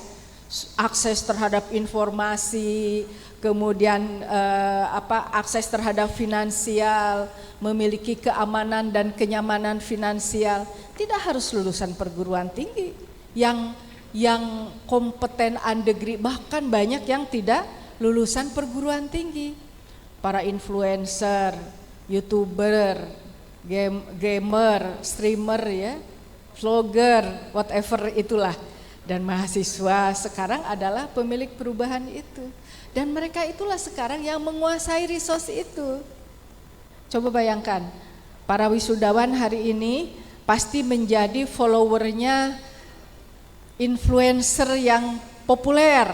Akses terhadap informasi, kemudian akses terhadap finansial, memiliki keamanan dan kenyamanan finansial. Tidak harus lulusan perguruan tinggi yang kompeten undegree, bahkan banyak yang tidak lulusan perguruan tinggi. Para influencer, YouTuber, gamer, streamer ya, vlogger, whatever itulah. Dan mahasiswa sekarang adalah pemilik perubahan itu. Dan mereka itulah sekarang yang menguasai resource itu. Coba bayangkan, para wisudawan hari ini pasti menjadi followernya influencer yang populer.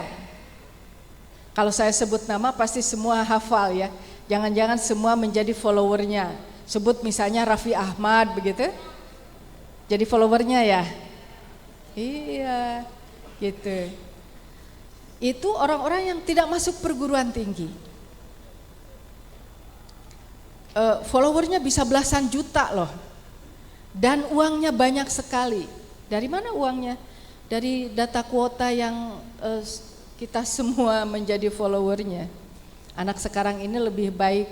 Kalau saya sebut nama pasti semua hafal ya. Jangan-jangan semua menjadi followernya. Sebut misalnya Raffi Ahmad begitu. Jadi followernya ya. Iya, gitu. Itu orang-orang yang tidak masuk perguruan tinggi. Followernya bisa belasan juta loh. Dan uangnya banyak sekali. Dari mana uangnya? Dari data kuota yang kita semua menjadi followernya. Anak sekarang ini lebih baik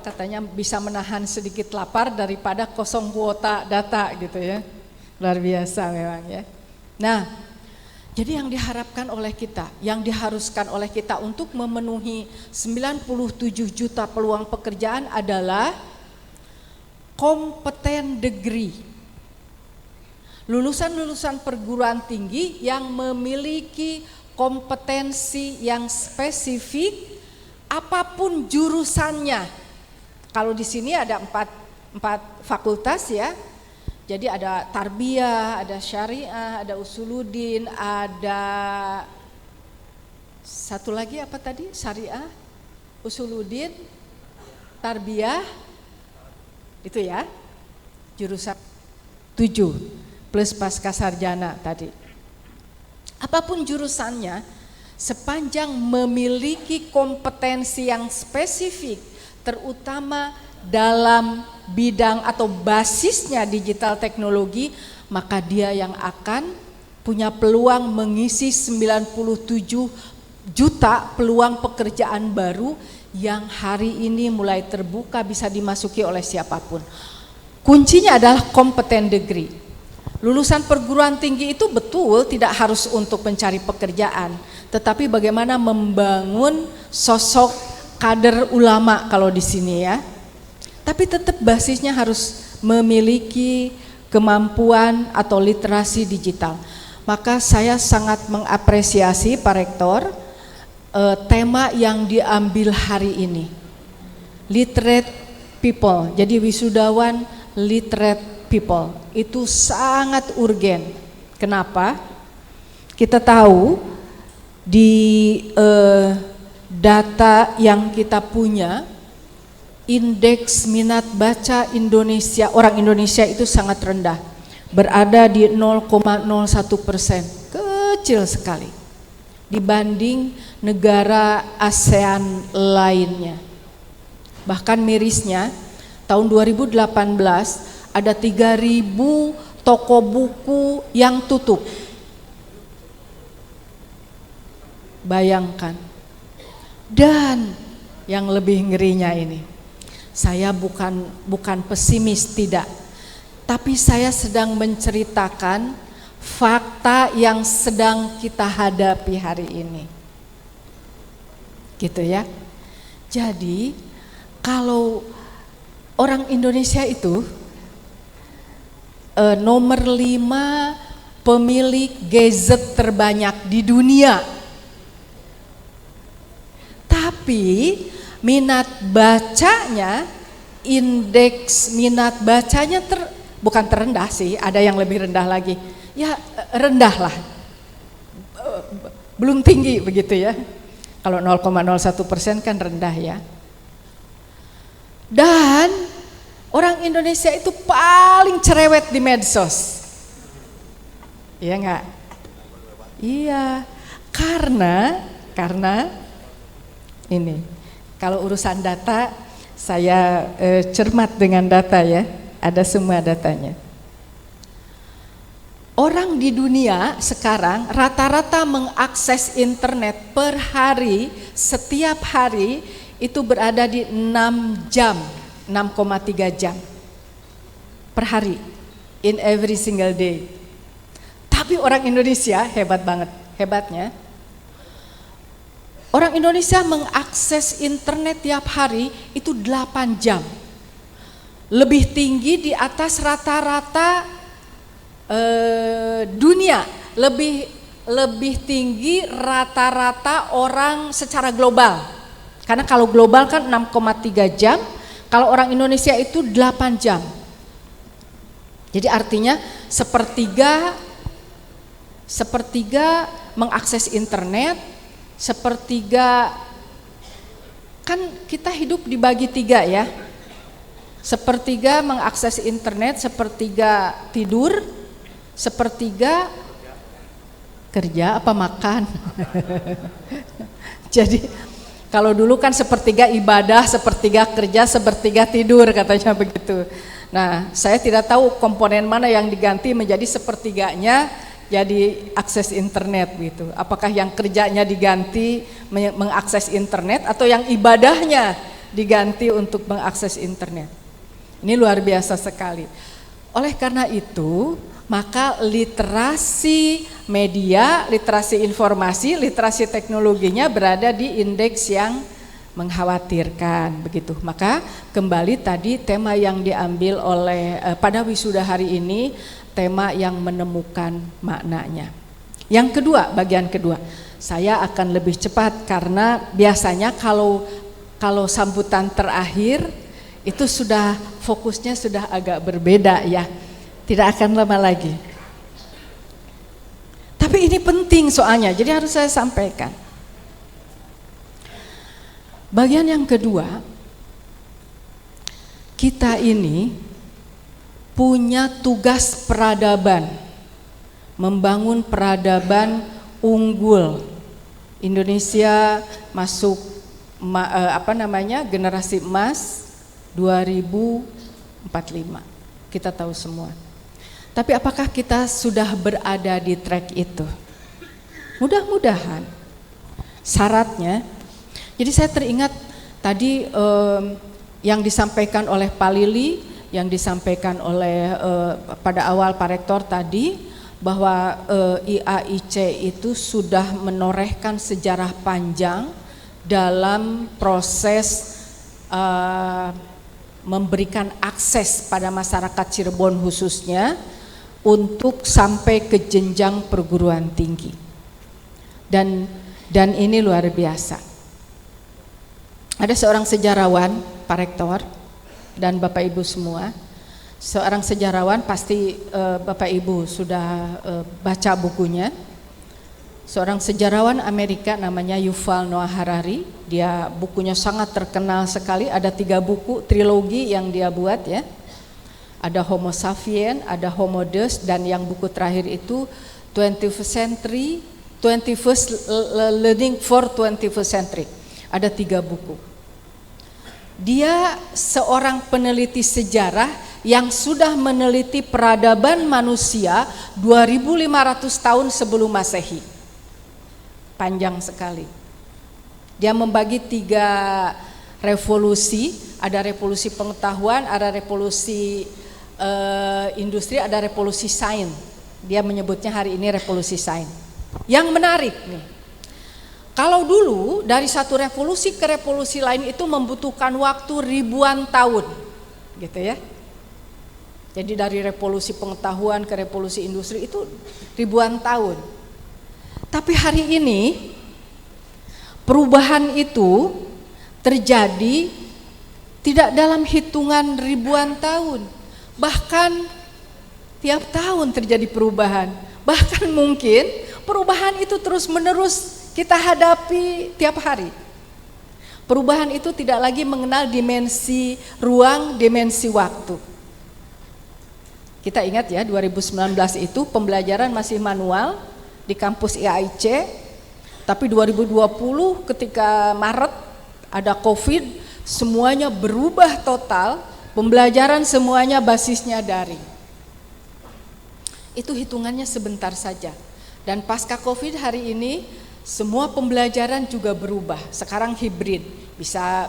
katanya bisa menahan sedikit lapar daripada kosong kuota data gitu ya. Luar biasa memang ya. Nah, jadi yang diharapkan oleh kita, yang diharuskan oleh kita untuk memenuhi 97 juta peluang pekerjaan adalah kompeten degree. Lulusan-lulusan perguruan tinggi yang memiliki kompetensi yang spesifik apapun jurusannya. Kalau di sini ada empat fakultas ya. Jadi ada tarbiyah, ada syariah, ada usuluddin, ada satu lagi apa tadi? Syariah, usuluddin, tarbiyah, itu ya, jurusan 7 plus pasca sarjana tadi. Apapun jurusannya, sepanjang memiliki kompetensi yang spesifik, terutama dalam bidang atau basisnya digital teknologi, maka dia yang akan punya peluang mengisi 97 juta peluang pekerjaan baru yang hari ini mulai terbuka bisa dimasuki oleh siapapun. Kuncinya adalah kompeten degree. Lulusan perguruan tinggi itu betul tidak harus untuk mencari pekerjaan, tetapi bagaimana membangun sosok kader ulama kalau di sini ya. Tapi tetap basisnya harus memiliki kemampuan atau literasi digital. Maka saya sangat mengapresiasi Pak Rektor tema yang diambil hari ini, literate people. Jadi wisudawan literate people itu sangat urgen. Kenapa? Kita tahu di data yang kita punya, indeks minat baca Indonesia, orang Indonesia itu sangat rendah, berada di 0,01%, kecil sekali dibanding negara ASEAN lainnya. Bahkan mirisnya tahun 2018 ada 3.000 toko buku yang tutup. Bayangkan. Dan yang lebih ngerinya ini, saya bukan pesimis, tidak, tapi saya sedang menceritakan fakta yang sedang kita hadapi hari ini, gitu ya. Jadi kalau orang Indonesia itu nomor 5 pemilik gadget terbanyak di dunia, tapi minat bacanya, indeks minat bacanya bukan terendah sih, ada yang lebih rendah lagi. Ya rendah lah, belum tinggi begitu ya. Kalau 0,01% kan rendah ya. Dan orang Indonesia itu paling cerewet di medsos. Iya enggak? Iya, karena ini, kalau urusan data saya cermat dengan data ya, ada semua datanya. Orang di dunia sekarang rata-rata mengakses internet per hari, setiap hari itu berada di 6 jam, 6,3 jam per hari, in every single day. Tapi orang Indonesia hebat banget, hebatnya orang Indonesia mengakses internet tiap hari itu 8 jam. Lebih tinggi di atas rata-rata dunia, lebih tinggi rata-rata orang secara global. Karena kalau global kan 6,3 jam, kalau orang Indonesia itu 8 jam. Jadi artinya sepertiga mengakses internet, sepertiga, kan kita hidup dibagi 3 ya. Sepertiga mengakses internet, sepertiga tidur, sepertiga kerja apa makan. Jadi kalau dulu kan sepertiga ibadah, sepertiga kerja, sepertiga tidur katanya begitu. Nah, saya tidak tahu komponen mana yang diganti menjadi sepertiganya jadi akses internet gitu. Apakah yang kerjanya diganti mengakses internet atau yang ibadahnya diganti untuk mengakses internet. Ini luar biasa sekali. Oleh karena itu, maka literasi media, literasi informasi, literasi teknologinya berada di indeks yang mengkhawatirkan begitu. Maka kembali tadi tema yang diambil oleh pada wisuda hari ini, tema yang menemukan maknanya. Yang kedua, bagian kedua, saya akan lebih cepat karena biasanya kalau sambutan terakhir itu sudah fokusnya sudah agak berbeda ya. Tidak akan lama lagi. Tapi ini penting soalnya, jadi harus saya sampaikan. Bagian yang kedua, kita ini punya tugas peradaban, membangun peradaban unggul. Indonesia masuk generasi emas 2045. Kita tahu semua. Tapi apakah kita sudah berada di track itu? Mudah-mudahan. Syaratnya, jadi saya teringat tadi yang disampaikan oleh Pak Lili, yang disampaikan oleh pada awal Pak Rektor tadi, bahwa IAIC itu sudah menorehkan sejarah panjang dalam proses memberikan akses pada masyarakat Cirebon khususnya untuk sampai ke jenjang perguruan tinggi. Dan ini luar biasa. Ada seorang sejarawan, Pak Rektor dan Bapak Ibu semua, seorang sejarawan pasti Bapak Ibu sudah baca bukunya. Seorang sejarawan Amerika namanya Yuval Noah Harari, dia bukunya sangat terkenal sekali, ada 3 buku trilogi yang dia buat ya. Ada Homo Sapien, ada Homo Deus, dan yang buku terakhir itu 21st Learning for 21st Century. Ada 3 buku. Dia seorang peneliti sejarah yang sudah meneliti peradaban manusia 2500 tahun sebelum Masehi. Panjang sekali. Dia membagi 3 revolusi, ada revolusi pengetahuan, ada revolusi industri, ada revolusi sains. Dia menyebutnya hari ini revolusi sains. Yang menarik nih, kalau dulu dari satu revolusi ke revolusi lain itu membutuhkan waktu ribuan tahun, gitu ya. Jadi dari revolusi pengetahuan ke revolusi industri itu ribuan tahun. Tapi hari ini perubahan itu terjadi tidak dalam hitungan ribuan tahun, bahkan tiap tahun terjadi perubahan. Bahkan mungkin perubahan itu terus-menerus kita hadapi tiap hari. Perubahan itu tidak lagi mengenal dimensi ruang, dimensi waktu. Kita ingat ya, 2019 itu pembelajaran masih manual di kampus IAIC, tapi 2020 ketika Maret ada Covid, semuanya berubah total, pembelajaran semuanya basisnya daring. Itu hitungannya sebentar saja. Dan pasca Covid hari ini semua pembelajaran juga berubah. Sekarang hibrid, bisa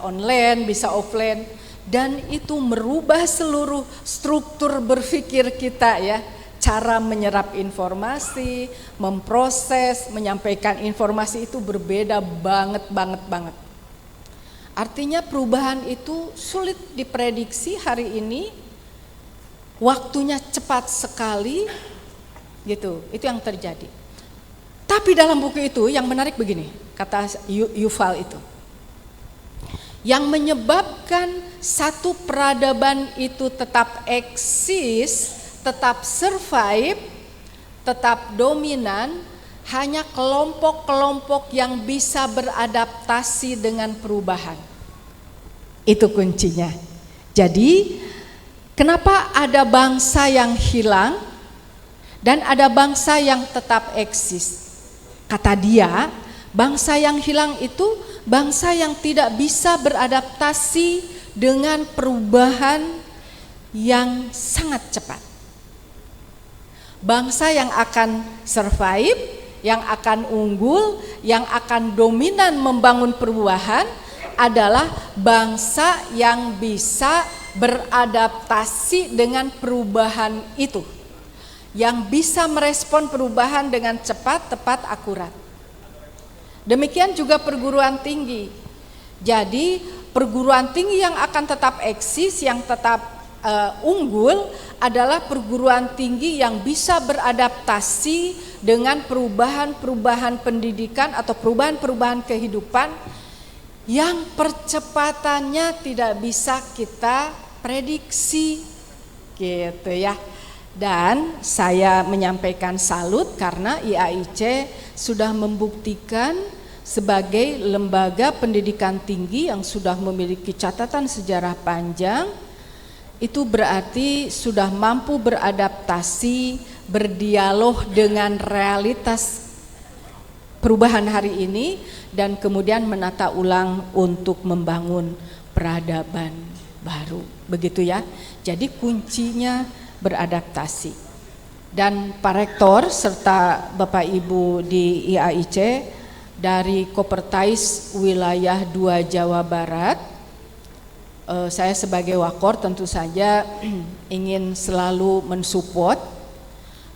online, bisa offline, dan itu merubah seluruh struktur berpikir kita ya. Cara menyerap informasi, memproses, menyampaikan informasi itu berbeda banget. Artinya perubahan itu sulit diprediksi hari ini. Waktunya cepat sekali gitu. Itu yang terjadi. Tapi dalam buku itu yang menarik begini, kata Yuval itu. Yang menyebabkan satu peradaban itu tetap eksis, tetap survive, tetap dominan, hanya kelompok-kelompok yang bisa beradaptasi dengan perubahan. Itu kuncinya. Jadi, kenapa ada bangsa yang hilang dan ada bangsa yang tetap eksis? Kata dia, bangsa yang hilang itu bangsa yang tidak bisa beradaptasi dengan perubahan yang sangat cepat. Bangsa yang akan survive, yang akan unggul, yang akan dominan membangun perubahan adalah bangsa yang bisa beradaptasi dengan perubahan itu, yang bisa merespon perubahan dengan cepat, tepat, akurat. Demikian juga perguruan tinggi. Jadi perguruan tinggi yang akan tetap eksis, yang tetap unggul adalah perguruan tinggi yang bisa beradaptasi dengan perubahan-perubahan pendidikan atau perubahan-perubahan kehidupan yang percepatannya tidak bisa kita prediksi gitu ya. Dan saya menyampaikan salut karena IAIC sudah membuktikan sebagai lembaga pendidikan tinggi yang sudah memiliki catatan sejarah panjang, itu berarti sudah mampu beradaptasi, berdialog dengan realitas perubahan hari ini, dan kemudian menata ulang untuk membangun peradaban baru. Begitu ya. Jadi kuncinya beradaptasi. Dan Pak Rektor serta Bapak Ibu di IAIC dari Kopertais wilayah 2 Jawa Barat, saya sebagai wakor tentu saja ingin selalu mensupport,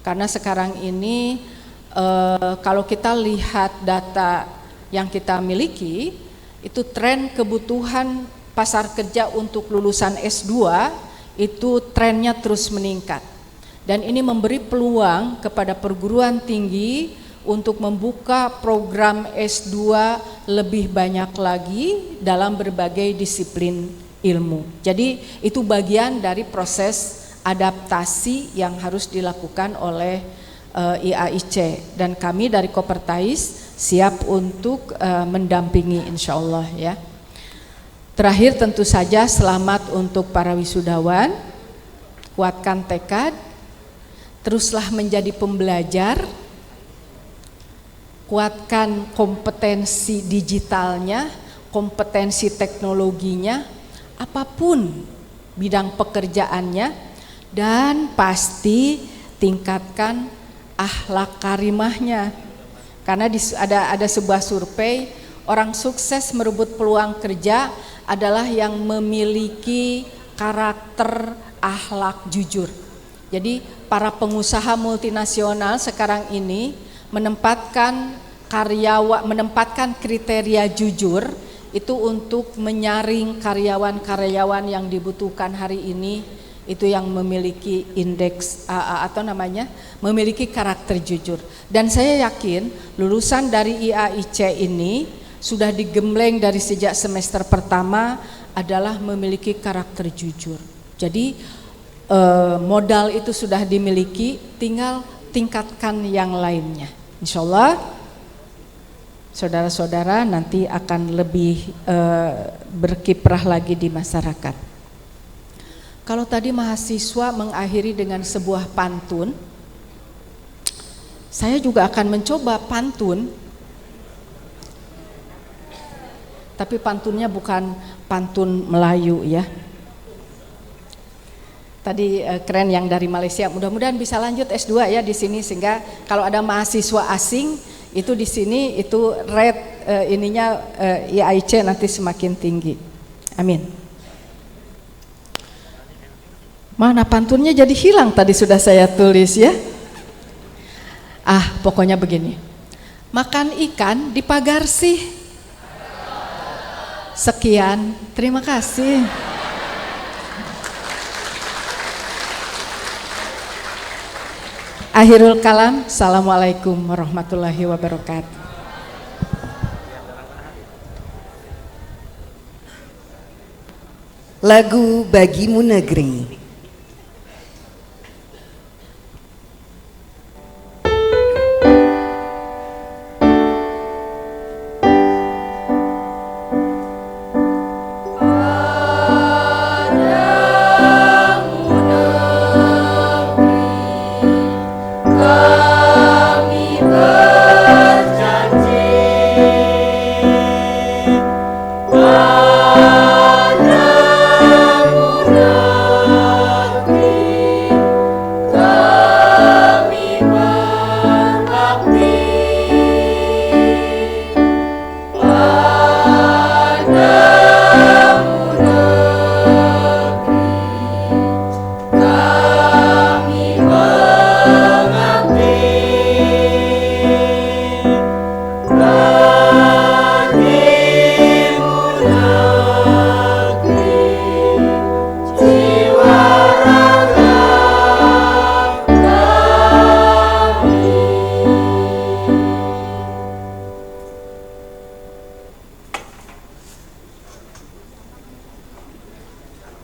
karena sekarang ini kalau kita lihat data yang kita miliki, itu tren kebutuhan pasar kerja untuk lulusan S2 itu trennya terus meningkat. Dan ini memberi peluang kepada perguruan tinggi untuk membuka program S2 lebih banyak lagi dalam berbagai disiplin ilmu. Jadi itu bagian dari proses adaptasi yang harus dilakukan oleh IAIC, dan kami dari Kopertais siap untuk mendampingi insya Allah ya. Terakhir tentu saja selamat untuk para wisudawan, kuatkan tekad, teruslah menjadi pembelajar, kuatkan kompetensi digitalnya, kompetensi teknologinya, apapun bidang pekerjaannya, dan pasti tingkatkan akhlak karimahnya. Karena ada sebuah survei, orang sukses merebut peluang kerja adalah yang memiliki karakter akhlak jujur. Jadi para pengusaha multinasional sekarang ini menempatkan kriteria jujur itu untuk menyaring karyawan-karyawan yang dibutuhkan hari ini, itu yang memiliki indeks memiliki karakter jujur. Dan saya yakin lulusan dari IAIC ini sudah digembleng dari sejak semester pertama adalah memiliki karakter jujur. Jadi modal itu sudah dimiliki, tinggal tingkatkan yang lainnya. Insya Allah saudara-saudara nanti akan lebih berkiprah lagi di masyarakat. Kalau tadi mahasiswa mengakhiri dengan sebuah pantun, saya juga akan mencoba pantun, tapi pantunnya bukan pantun Melayu ya. Tadi keren yang dari Malaysia, mudah-mudahan bisa lanjut S2 ya di sini, sehingga kalau ada mahasiswa asing itu di sini itu rate IAIC nanti semakin tinggi. Amin. Mana pantunnya jadi hilang, tadi sudah saya tulis ya. Pokoknya begini. Makan ikan di pagar sih. Sekian, terima kasih. Akhirul kalam, assalamualaikum warahmatullahi wabarakatuh. Lagu Bagimu Negeri. Padamu negeri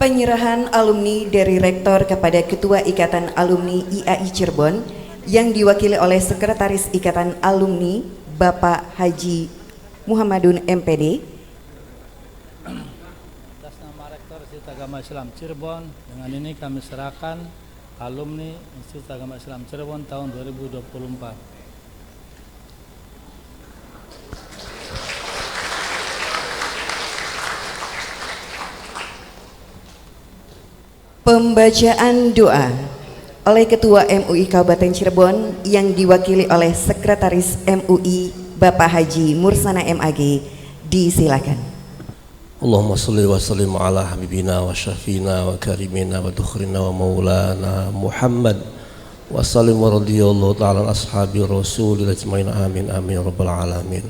Penyerahan alumni dari Rektor kepada Ketua Ikatan Alumni IAI Cirebon yang diwakili oleh Sekretaris Ikatan Alumni Bapak Haji Muhammadun MPD. Atas nama Rektor Institut Agama Islam Cirebon, dengan ini kami serahkan alumni Institut Agama Islam Cirebon tahun 2024. Pembacaan doa oleh Ketua MUI Kabupaten Cirebon yang diwakili oleh Sekretaris MUI Bapak Haji Mursana MAG, disilakan. Allahumma salli wa sallim ala habibina wa syafina wa karimina wa dukhrina wa maulana Muhammad wa sallim wa radiyallahu ta'ala ashabi rasulil ajmain amin amin rabbal alamin.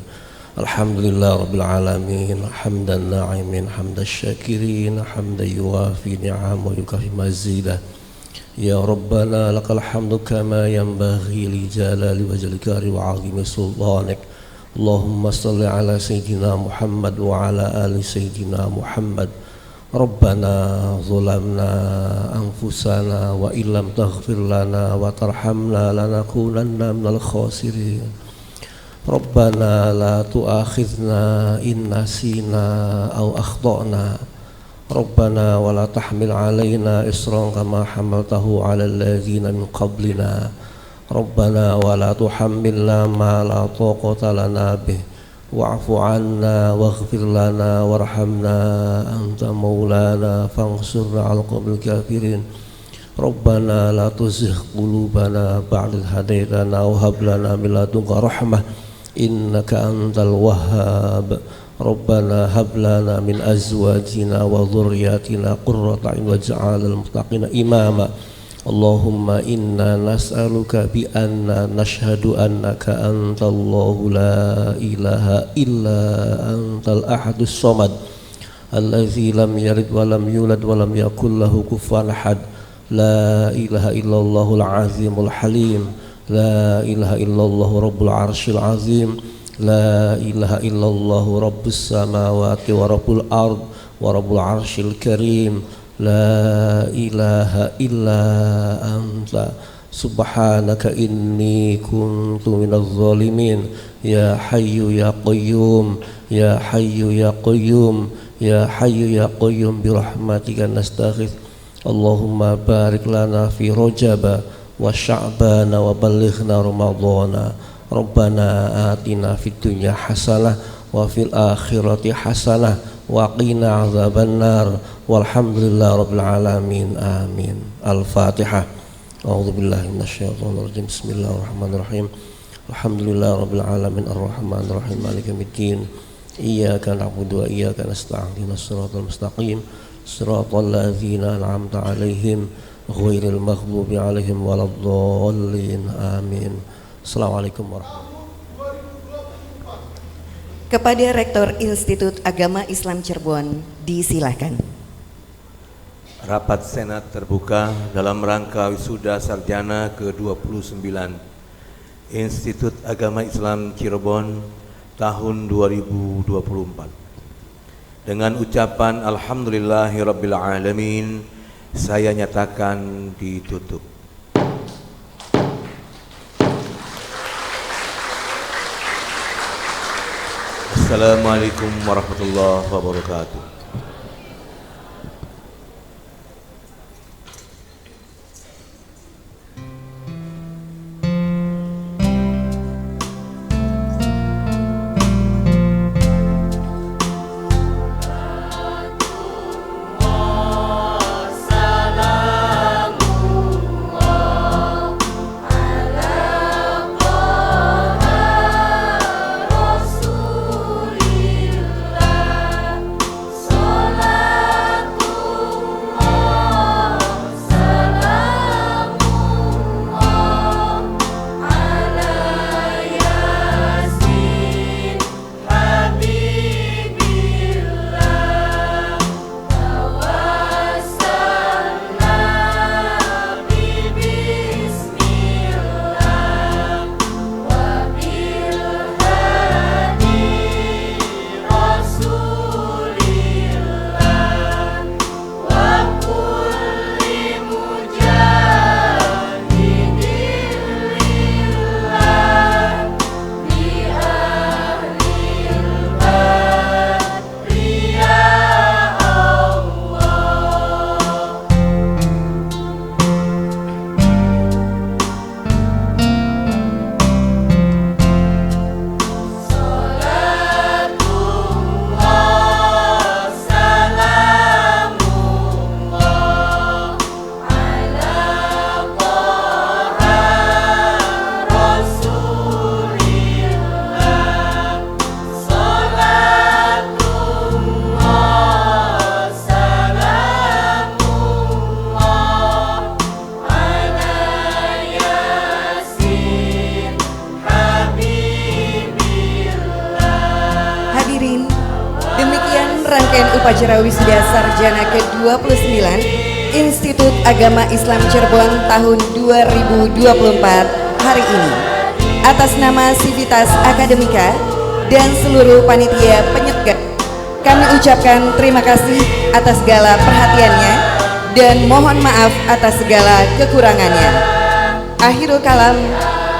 Alhamdulillah rabbil alamin, hamdan na'imin, hamdan syakirin, hamdan yuwafi ni'am wa yukafi mazidah. Ya Rabbana lakal hamdu kama yanbaghi li jalali wajhika wa 'azimi sultanik. Allahumma salli ala sayyidina Muhammad wa ala ali sayyidina Muhammad. Rabbana zulamna anfusana wa illam taghfir lana wa tarhamna lanakunanna minal khasirin. Rabbana la tu'akhidna in nasina aw akhtana. Rabbana wa la tahmil alaina isran kama hamaltahu ala alladhina min qablina. Rabbana wa la tuhammilna ma la taqata lana bih wa'fu 'anna waghfir lana warhamna anta maulana fansurna 'alal qawmil kafirin. Rabbana la tuzigh qulubana ba'da idh hadaytana wa hab lana min ladunka rahmah innaka antal wahhab. Rabbana hab lana min azwajina wa dhurriyyatina qurrata a'yun waj'alna lil muttaqina imama. Allahumma inna nas'aluka bi anna nashhadu annaka antallahu la ilaha illa antal ahadus samad allazi lam yalid wa lam yulad wa lam yakul lahu kufuwan ahad. La ilaha illallahul azimul halim. La ilaha illallah rabbul arshil azim. La ilaha illallah rabbus samawati wa rabbul ard wa rabbul arshil karim. La ilaha illa anta subhanaka inni kuntu minaz zalimin. Ya hayyu ya qayyum, ya hayyu ya qayyum, ya hayyu ya qayyum bi rahmatika nastaghits. Allahumma barik lana fi Rajab wa Sya'ban wa ballighna Ramadhana. Rabbana atina fid dunya hasanah wa fil akhirati hasanah wa qina adzabannar. Walhamdulillah rabbil alamin. Amin. Al-Fatihah. A'udzu billahi minasyaitonir rajim. Bismillahirrahmanirrahim. Alhamdulillah rabbil alamin arrahmanir rahim maliki yaumiddin. Iyyaka na'budu wa iyyaka nasta'in. Ihdinas siratal mustaqim. Siratal ladzina an'amta 'alaihim ghairil maghdubi 'alaihim waladdallin. Amin. Assalamualaikum warahmatullahi wabarakatuh. Kepada Rektor Institut Agama Islam Cirebon, disilakan. Rapat Senat terbuka dalam rangka wisuda sarjana ke-29 Institut Agama Islam Cirebon tahun 2024. Dengan ucapan Alhamdulillahirabbil alamin, saya nyatakan ditutup. Assalamualaikum warahmatullahi wabarakatuh. So upacara wisuda sarjana ke-29 Institut Agama Islam Cirebon tahun 2024 hari ini. Atas nama Sivitas Akademika dan seluruh panitia penyelenggara, kami ucapkan terima kasih atas segala perhatiannya dan mohon maaf atas segala kekurangannya. Akhirul kalam,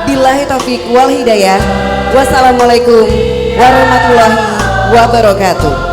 billahi taufik wal hidayah. Wassalamualaikum warahmatullahi wabarakatuh.